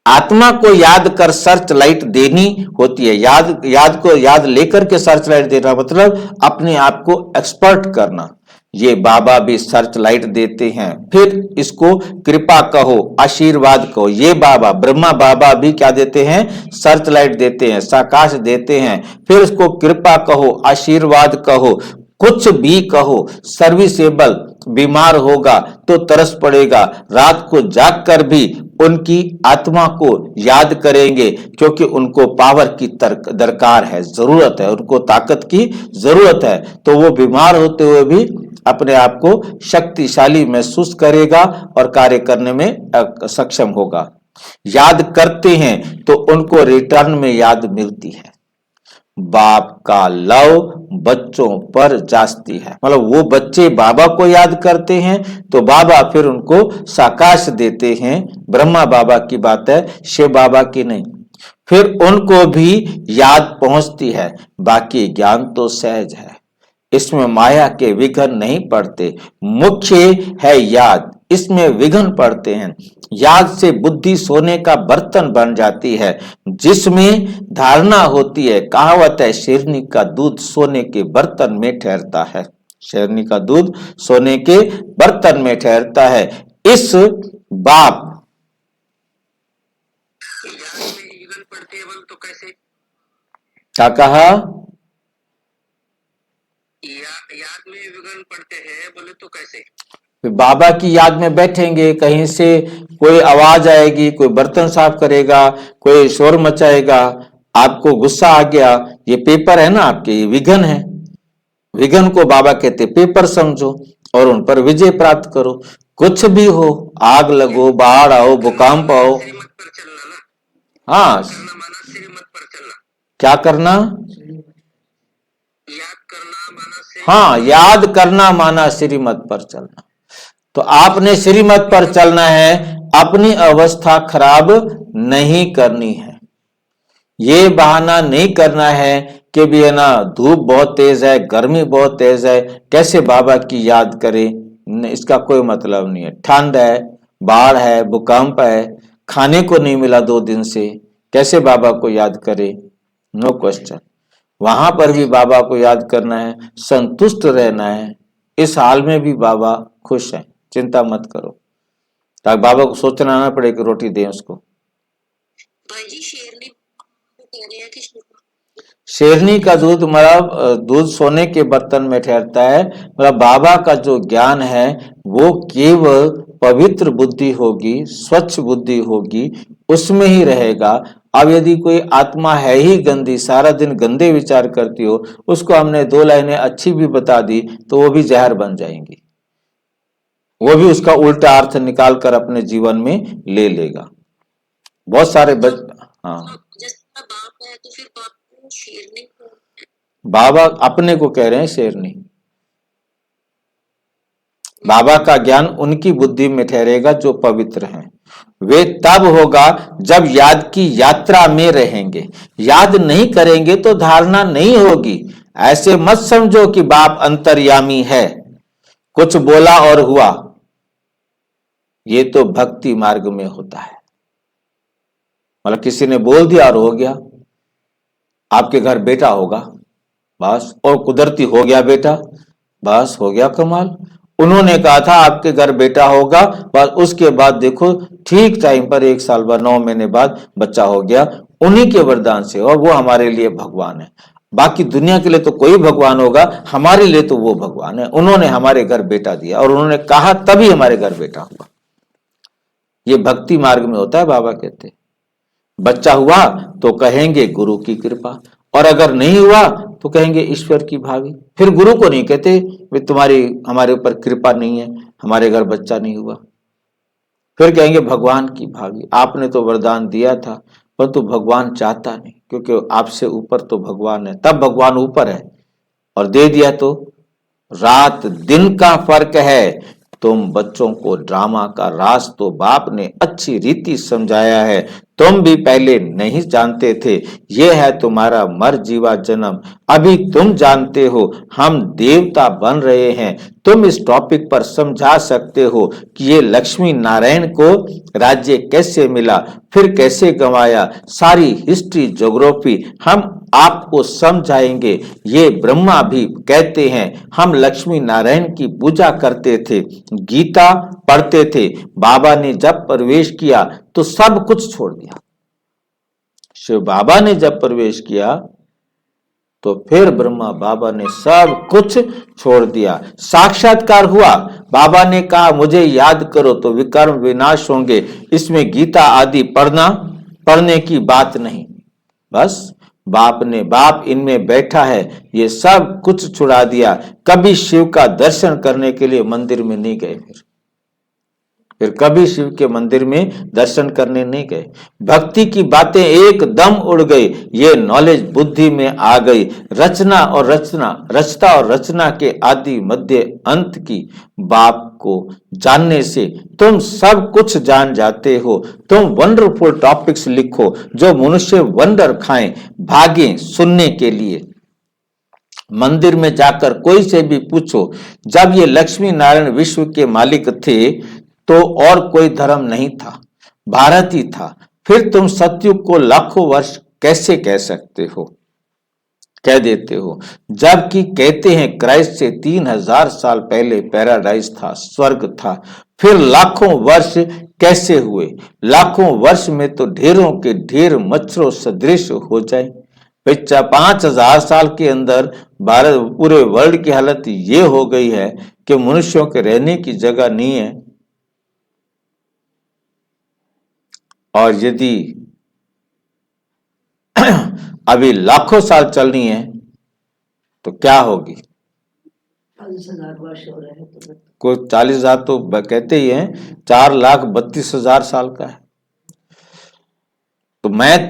आत्मा को याद कर सर्च लाइट देनी होती है। याद लेकर के सर्च लाइट देना मतलब अपने आप को एक्सपर्ट करना। ये बाबा भी सर्च लाइट देते हैं। फिर इसको कृपा कहो, आशीर्वाद कहो। ये बाबा ब्रह्मा बाबा भी क्या देते हैं? सर्च लाइट देते हैं, साकाश देते हैं। फिर इसको कृपा कहो, आशीर्वाद कहो, कुछ भी कहो, सर्विसेबल। बीमार होगा तो तरस पड़ेगा, रात को जागकर भी उनकी आत्मा को याद करेंगे क्योंकि उनको पावर की दरकार है, जरूरत है, उनको ताकत की जरूरत है। तो वो बीमार होते हुए भी अपने आप को शक्तिशाली महसूस करेगा और कार्य करने में सक्षम होगा। याद करते हैं तो उनको रिटर्न में याद मिलती है। बाप का लव बच्चों पर जाती है। मतलब वो बच्चे बाबा को याद करते हैं तो बाबा फिर उनको साकाश देते हैं। ब्रह्मा बाबा की बात है, शिव बाबा की नहीं। फिर उनको भी याद पहुंचती है। बाकी ज्ञान तो सहज है, इसमें माया के विघ्न नहीं पड़ते। मुख्य है याद, इसमें विघ्न पड़ते हैं। याद से बुद्धि सोने का बर्तन बन जाती है जिसमें धारणा होती है। कहावत है, शेरनी का दूध सोने के बर्तन में ठहरता है। शेरनी का दूध सोने के बर्तन में ठहरता है। इस बाप पड़ती है तो कैसे? क्या कहा? याद में विघ्न पड़ते हैं बोले तो कैसे? फिर बाबा की याद में बैठेंगे, कहीं से कोई आवाज आएगी, कोई बर्तन साफ करेगा, कोई शोर मचाएगा, आपको गुस्सा आ गया, ये पेपर है ना आपके, ये विघ्न है। विघ्न को बाबा कहते पेपर समझो और उन पर विजय प्राप्त करो। कुछ भी हो, आग लगो, बाढ़ आओ, भूकंप आओ, श्रीमत पर चलना ना, हाँ करना माना श्रीमत पर चलना, क्या करना, याद करना माना से, हाँ याद करना माना श्रीमत पर चलना। तो आपने श्रीमत पर चलना है, अपनी अवस्था खराब नहीं करनी है। ये बहाना नहीं करना है कि भी है ना धूप बहुत तेज है, गर्मी बहुत तेज है, कैसे बाबा की याद करें, इसका कोई मतलब नहीं है। ठंड है, बाढ़ है, भूकंप है, खाने को नहीं मिला 2 दिन से, कैसे बाबा को याद करें? No question. वहां पर भी बाबा को याद करना है, संतुष्ट रहना है। इस हाल में भी बाबा खुश हैं, चिंता मत करो, ताकि बाबा को सोचना ना पड़े कि रोटी दें उसको। भाई जी शेरनी कह रहे हैं कि शेरनी का दूध मतलब दूध सोने के बर्तन में ठहरता है, मतलब बाबा का जो ज्ञान है वो केवल पवित्र बुद्धि होगी, स्वच्छ बुद्धि होगी, उसमें ही रहेगा। अब यदि कोई आत्मा है ही गंदी, सारा दिन गंदे विचार करती हो, उसको हमने 2 लाइनें अच्छी भी बता दी तो वो भी जहर बन जाएंगी, वो भी उसका उल्टा अर्थ निकाल कर अपने जीवन में ले लेगा। बहुत सारे हाँ, जैसा बाप है तो फिर बाप को शेरनी को बाबा अपने को कह रहे हैं शेरनी। बाबा का ज्ञान उनकी बुद्धि में ठहरेगा जो पवित्र हैं। वे तब होगा जब याद की यात्रा में रहेंगे। याद नहीं करेंगे तो धारणा नहीं होगी। ऐसे मत समझो कि बाप अंतर्यामी है, कुछ बोला और हुआ। ये तो भक्ति मार्ग में होता है, मतलब किसी ने बोल दिया और हो गया। आपके घर बेटा होगा बस, और कुदरती हो गया बेटा, बस हो गया कमाल। उन्होंने कहा था आपके घर बेटा होगा, बस उसके बाद देखो ठीक टाइम पर 1 साल बाद 9 महीने बाद बच्चा हो गया, उन्हीं के वरदान से, और वो हमारे लिए भगवान है। बाकी दुनिया के लिए तो कोई भगवान होगा, हमारे लिए तो वो भगवान है। उन्होंने हमारे घर बेटा दिया और उन्होंने कहा तभी हमारे घर बेटा हुआ। ये भक्ति मार्ग में होता है। बाबा कहते बच्चा हुआ तो कहेंगे गुरु की कृपा, और अगर नहीं हुआ तो कहेंगे ईश्वर की भावी। फिर गुरु को नहीं कहते वे तुम्हारी हमारे ऊपर कृपा नहीं है, हमारे घर बच्चा नहीं हुआ। फिर कहेंगे भगवान की भावी, आपने तो वरदान दिया था परंतु भगवान चाहता नहीं, क्योंकि आपसे ऊपर तो भगवान है, तब भगवान ऊपर है और दे दिया। तो रात दिन का फर्क है। तुम बच्चों को ड्रामा का राज तो बाप ने अच्छी रीति समझाया है, तुम भी पहले नहीं जानते थे। यह है तुम्हारा मर जीवा जन्म, अभी तुम जानते हो हम देवता बन रहे हैं। तुम इस टॉपिक पर समझा सकते हो कि ये लक्ष्मी नारायण को राज्य कैसे मिला, फिर कैसे गंवाया, सारी हिस्ट्री ज्योग्राफी हम आपको समझाएंगे। ये ब्रह्मा भी कहते हैं हम लक्ष्मी नारायण की पूजा करते थे, गीता पढ़ते थे। बाबा ने जब प्रवेश किया तो सब कुछ छोड़ दिया। शिव बाबा ने जब प्रवेश किया तो फिर ब्रह्मा बाबा ने सब कुछ छोड़ दिया। साक्षात्कार हुआ, बाबा ने कहा मुझे याद करो तो विकर्म विनाश होंगे। इसमें गीता आदि पढ़ने की बात नहीं, बस बाप इनमें बैठा है, ये सब कुछ छुड़ा दिया। कभी शिव का दर्शन करने के लिए मंदिर में नहीं गए, फिर कभी शिव के मंदिर में दर्शन करने नहीं गए। भक्ति की बातें एकदम उड़ गई, ये नॉलेज बुद्धि में आ गई। रचना और रचना के आदि मध्य अंत की बाप को जानने से तुम सब कुछ जान जाते हो। तुम वंडरफुल टॉपिक्स लिखो जो मनुष्य वंडर खाएं, भागे सुनने के लिए। मंदिर में जाकर कोई से भी पूछो, जब ये लक्ष्मी नारायण विश्व के मालिक थे तो और कोई धर्म नहीं था, भारत ही था। फिर तुम सतयुग को लाखों वर्ष कैसे कह सकते हो, कह देते हो, जबकि कहते हैं क्राइस्ट से 3000 साल पहले पैराडाइज था, स्वर्ग था। फिर लाखों वर्ष कैसे हुए? लाखों वर्ष में तो ढेरों के ढेर मच्छरों सदृश हो जाए। भाई 5000 साल के अंदर भारत पूरे वर्ल्ड की हालत ये हो गई है कि मनुष्यों के रहने की जगह नहीं है। और यदि अभी लाखों साल चलनी है तो क्या होगी? 40,000 वर्ष हो रहे हैं तो कोई 40,000 तो कहते ही हैं, 4,32,000 साल का है। तो मैं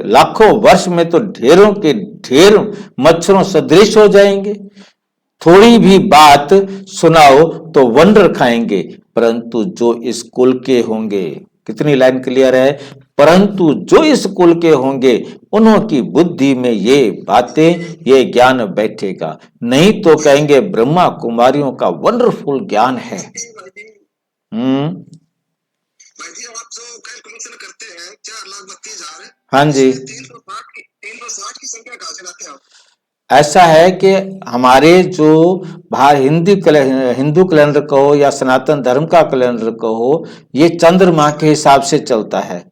लाखों वर्ष में तो ढेरों के ढेर मच्छरों सदृश हो जाएंगे। थोड़ी भी बात सुनाओ तो वंडर खाएंगे, परंतु जो इस कुल के होंगे, कितनी लाइन क्लियर है, परंतु जो इस कुल के होंगे उन्हों की बुद्धि में ये बातें, ये ज्ञान बैठेगा। नहीं तो कहेंगे ब्रह्मा कुमारियों का वंडरफुल ज्ञान है। भाई जी, आप जो कैलकुलेशन करते हैं 4,32,000, हाँ जी, 360 की संख्या कहाँ से लाते हैं आप? ऐसा है कि हमारे जो हिंदू कैलेंडर कहो या सनातन धर्म का कैलेंडर कहो, ये चंद्रमा के हिसाब से चलता है,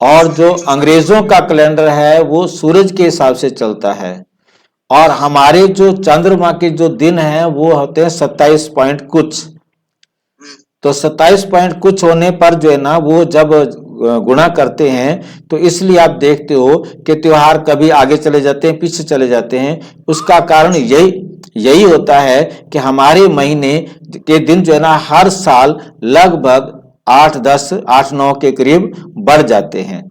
और जो अंग्रेजों का कैलेंडर है वो सूरज के हिसाब से चलता है। और हमारे जो चंद्रमा के जो दिन हैं वो होते हैं 27 पॉइंट कुछ। तो 27 पॉइंट कुछ होने पर जो है ना, वो जब गुणा करते हैं तो इसलिए आप देखते हो कि त्योहार कभी आगे चले जाते हैं, पीछे चले जाते हैं। उसका कारण यही होता है कि हमारे महीने के दिन जो है ना हर साल लगभग 8-10, 8-9 के करीब बढ़ जाते हैं,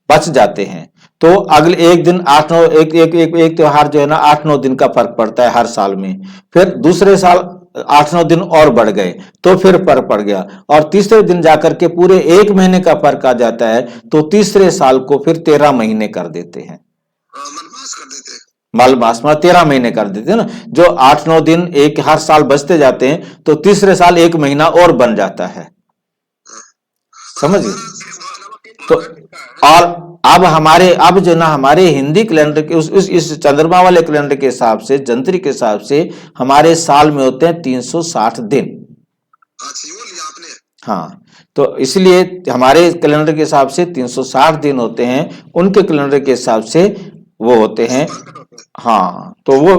बच जाते हैं। तो अगले एक दिन 8-9 एक त्योहार जो है ना 8-9 दिन का फर्क पड़ता है हर साल में। फिर दूसरे साल 8-9 दिन और बढ़ गए तो फिर फर्क पड़ गया, और तीसरे दिन जाकर के पूरे एक महीने का फर्क आ जाता है। तो तीसरे साल को फिर 13 महीने कर देते हैं, मलमास कर देते हैं। मलमास में 13 महीने कर देते हैं ना। जो 8-9 दिन एक हर साल बचते जाते हैं तो तीसरे साल एक महीना और बन जाता है, समझिए। तो और अब जो ना हमारे हिंदी कैलेंडर के इस चंद्रमा वाले कैलेंडर के हिसाब से, जंत्री के हिसाब से हमारे साल में होते हैं 360 दिन। हाँ, तो इसलिए हमारे कैलेंडर के हिसाब से 360 दिन होते हैं, उनके कैलेंडर के हिसाब से वो होते हैं। हाँ, तो वो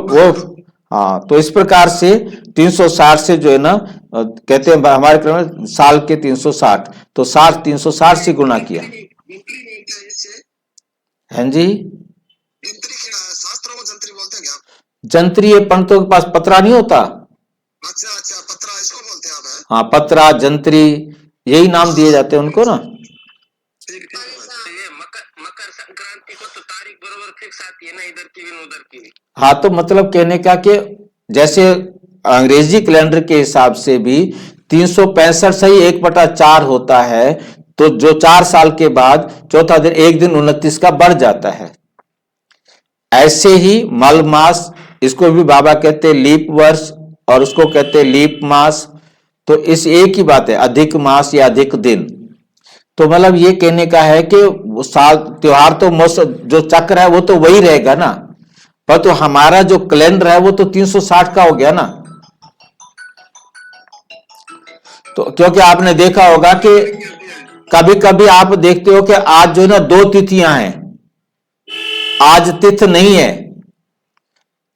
हाँ, तो इस प्रकार से 360 से जो है ना कहते हैं हमारे कैलेंडर साल के 360, तो 360 से गुना किया। हैं जी, शास्त्रों में जंत्री बोलते हैं क्या? जंत्री पंडितों के पास पतरा नहीं होता। अच्छा, पतरा इसको बोलते हैं आप? हाँ, पतरा, जंत्री, यही नाम दिए जाते हैं उनको ना। ठीक है। ये मकर संक्रांति को तो तारीख बरोबर फिक्स आती है ना, इधर की भी उधर की भी। हाँ, तो मतलब कहने का कि जैसे अंग्रेजी कैलेंडर के हिसाब से भी 365 सही 1/4 होता है, तो जो 4 साल के बाद चौथा दिन एक दिन 29 का बढ़ जाता है। ऐसे ही मल मास, इसको भी बाबा कहते हैं लीप वर्ष, और उसको कहते हैं लीप मास। तो इस एक ही बात है, अधिक मास या अधिक दिन। तो मतलब ये कहने का है कि साल त्योहार तो जो चक्र है वो तो वही रहेगा ना, पर तो हमारा जो कैलेंडर है वो तो 360 का हो गया ना। तो क्योंकि आपने देखा होगा कि कभी कभी आप देखते हो कि आज जो है ना 2 तिथियां हैं, आज तिथ नहीं है,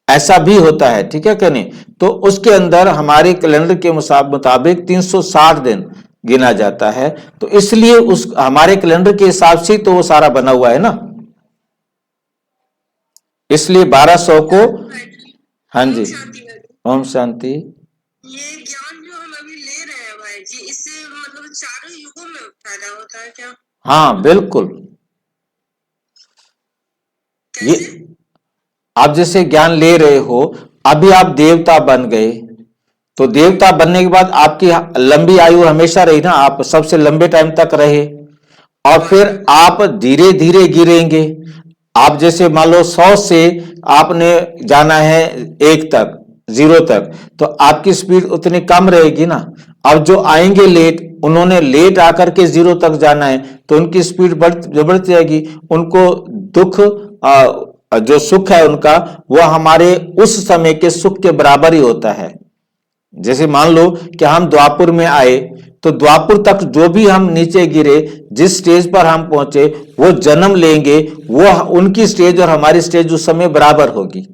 ऐसा भी होता है, ठीक है कि नहीं। तो उसके अंदर हमारे कैलेंडर के मुताबिक 360 दिन गिना जाता है। तो इसलिए उस हमारे कैलेंडर के हिसाब से तो वो सारा बना हुआ है ना, इसलिए 1200 को। हाँ जी, ओम शांति। ये ज्ञान जो हम अभी ले रहे हैं भाई जी, इससे मतलब चारों युगों में फायदा होता है क्या? हाँ बिल्कुल। ये आप जैसे ज्ञान ले रहे हो, अभी आप देवता बन गए, तो देवता बनने के बाद आपकी लंबी आयु हमेशा रही ना, आप सबसे लंबे टाइम तक रहे, और फिर आप धीरे धीरे गिरेंगे। आप जैसे मान लो 100 से आपने जाना है 1 तक, 0 तक, तो आपकी स्पीड उतनी कम रहेगी ना। अब जो आएंगे लेट, उन्होंने लेट आकर के 0 तक जाना है, तो उनकी स्पीड बढ़ती जाएगी। उनको दुख जो सुख है उनका, वो हमारे उस समय के सुख के बराबर ही होता है। जैसे मान लो कि हम द्वापुर में आए, तो द्वापर तक जो भी हम नीचे गिरे, जिस स्टेज पर हम पहुंचे, वो जन्म लेंगे, वो उनकी स्टेज और हमारी स्टेज उस समय बराबर होगी।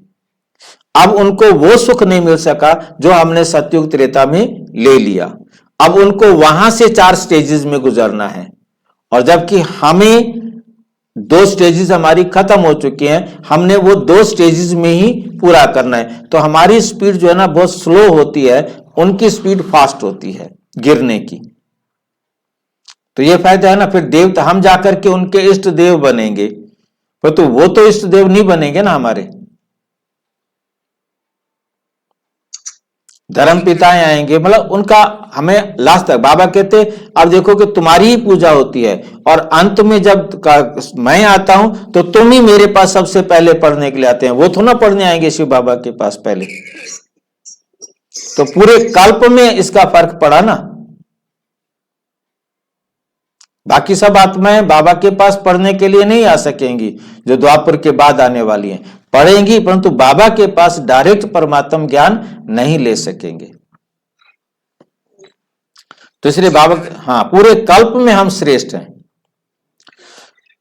अब उनको वो सुख नहीं मिल सका जो हमने सतयुग त्रेता में ले लिया। अब उनको वहां से 4 स्टेजेस में गुजरना है, और जबकि हमें 2 स्टेजेस हमारी खत्म हो चुकी हैं, हमने वो 2 स्टेजेस में ही पूरा करना है। तो हमारी स्पीड जो है ना बहुत स्लो होती है, उनकी स्पीड फास्ट होती है गिरने की। तो ये फायदा है ना, फिर देवता हम जाकर के उनके इष्ट देव बनेंगे, पर तो वो तो इष्ट देव नहीं बनेंगे ना हमारे। धर्म पिताएं आएंगे, मतलब उनका हमें लास्ट तक बाबा कहते अब देखो कि तुम्हारी ही पूजा होती है, और अंत में जब मैं आता हूं तो तुम ही मेरे पास सबसे पहले पढ़ने के लिए आते हैं, वो तो ना पढ़ने आएंगे शिव बाबा के पास पहले। तो पूरे कल्प में इसका फर्क पड़ा ना। बाकी सब आत्माएं बाबा के पास पढ़ने के लिए नहीं आ सकेंगी, जो द्वापर के बाद आने वाली हैं पढ़ेंगी, परंतु बाबा के पास डायरेक्ट परमात्म ज्ञान नहीं ले सकेंगे। तो इसलिए बाबा, हाँ, पूरे कल्प में हम श्रेष्ठ हैं।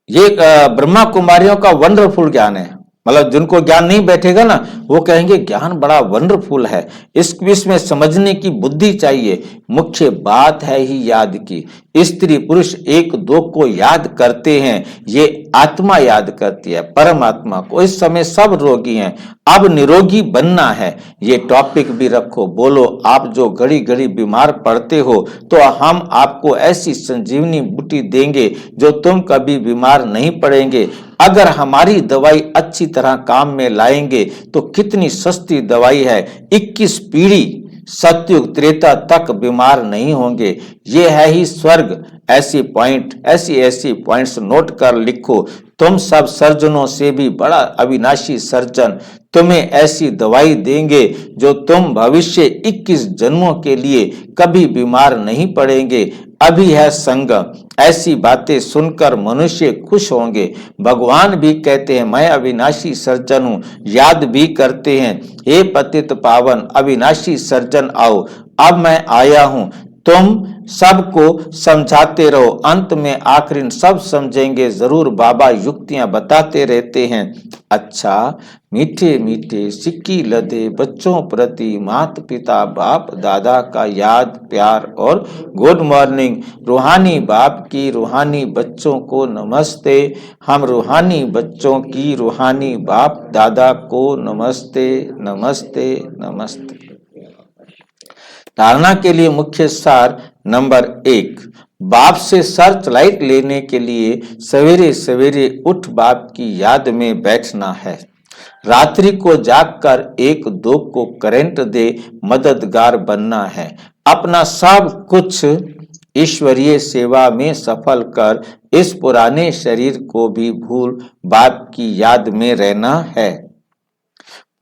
ये ब्रह्मा कुमारियों का वंडरफुल ज्ञान है, मतलब जिनको ज्ञान नहीं बैठेगा ना वो कहेंगे ज्ञान बड़ा वंडरफुल है, इसमें समझने की बुद्धि चाहिए। मुख्य बात है ही याद की। स्त्री पुरुष एक दो को याद करते हैं, ये आत्मा याद करती है परमात्मा को। इस समय सब रोगी हैं, अब निरोगी बनना है। ये टॉपिक भी रखो, बोलो आप जो घड़ी घड़ी बीमार पड़ते हो तो हम आपको ऐसी संजीवनी बूटी देंगे जो तुम कभी बीमार नहीं पड़ेंगे। अगर हमारी दवाई अच्छी तरह काम में लाएंगे तो कितनी सस्ती दवाई है, 21 पीढ़ी सतयुग त्रेता तक बीमार नहीं होंगे। ये है ही स्वर्ग। ऐसी पॉइंट्स नोट कर लिखो। तुम सब सर्जनों से भी बड़ा अविनाशी सर्जन तुम्हें ऐसी दवाई देंगे जो तुम भविष्य 21 जन्मों के लिए कभी बीमार नहीं पड़ेंगे। अभी है संगम, ऐसी बातें सुनकर मनुष्य खुश होंगे। भगवान भी कहते हैं मैं अविनाशी सर्जन हूं, याद भी करते हैं हे पतित पावन अविनाशी सर्जन आओ, अब मैं आया हूं, तुम सबको समझाते रहो, अंत में आखिर सब समझेंगे जरूर। बाबा युक्तियां बताते रहते हैं। अच्छा, मीठे मीठे सिक्की लदे बच्चों प्रति माता पिता बाप दादा का याद प्यार और गुड मॉर्निंग। रूहानी बाप की रूहानी बच्चों को नमस्ते। हम रूहानी बच्चों की रूहानी बाप दादा को नमस्ते नमस्ते नमस्ते। धारणा के लिए मुख्य सार नंबर 1, बाप से सर्च लाइट लेने के लिए सवेरे सवेरे उठ बाप की याद में बैठना है। रात्रि को जागकर 1-2 को करंट दे मददगार बनना है। अपना सब कुछ ईश्वरीय सेवा में सफल कर इस पुराने शरीर को भी भूल बाप की याद में रहना है।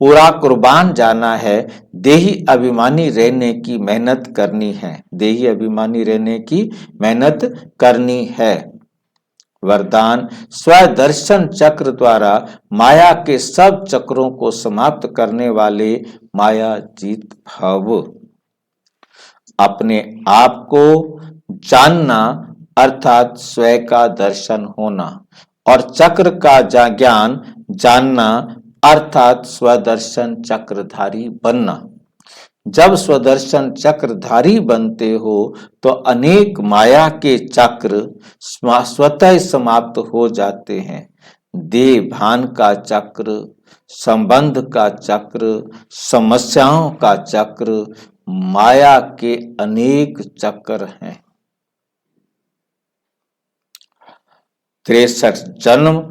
पूरा कुर्बान जाना है, देही अभिमानी रहने की मेहनत करनी है। देही अभिमानी रहने की मेहनत करनी है। वरदान, स्वदर्शन चक्र द्वारा माया के सब चक्रों को समाप्त करने वाले माया जीत भव। अपने आप को जानना अर्थात स्वयं का दर्शन होना, और चक्र का ज्ञान जानना अर्थात स्वदर्शन चक्रधारी बनना। जब स्वदर्शन चक्रधारी बनते हो तो अनेक माया के चक्र स्वतः समाप्त हो जाते हैं। देह भान का चक्र, संबंध का चक्र, समस्याओं का चक्र, माया के अनेक चक्र हैं। 63 जन्म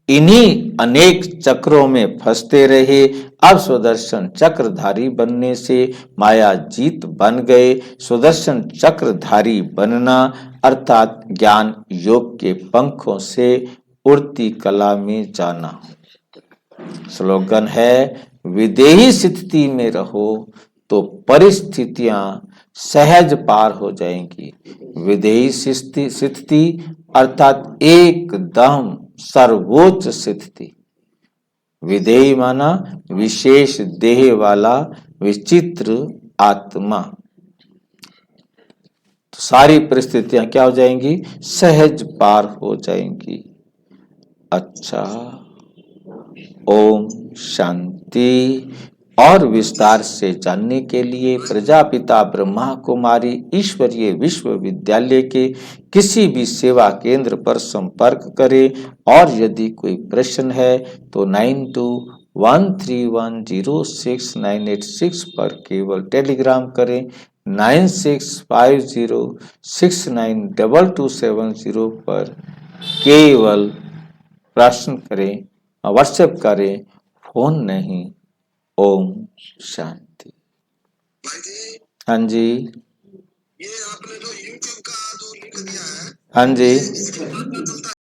इन्हीं अनेक चक्रों में फंसते रहे। अब सुदर्शन चक्रधारी बनने से माया जीत बन गए। सुदर्शन चक्रधारी बनना अर्थात ज्ञान योग के पंखों से उड़ती कला में जाना। स्लोगन है, विदेही स्थिति में रहो तो परिस्थितियां सहज पार हो जाएंगी। विदेही स्थिति अर्थात एकदम सर्वोच्च स्थिति। विदेही माना विशेष देह वाला विचित्र आत्मा। सारी परिस्थितियां क्या हो जाएंगी, सहज पार हो जाएंगी। अच्छा, ओम शांति। और विस्तार से जानने के लिए प्रजापिता ब्रह्मा कुमारी ईश्वरीय विश्वविद्यालय के किसी भी सेवा केंद्र पर संपर्क करें। और यदि कोई प्रश्न है तो 9213106986 पर केवल टेलीग्राम करें। 9650692270 पर केवल प्रश्न करें, व्हाट्सएप करें, फोन नहीं। ओम शांति। भाई जी, हाँ जी, ये आपने जो YouTube का जो लिंक दिया है, हाँ जी। इसके बाद में चलता है।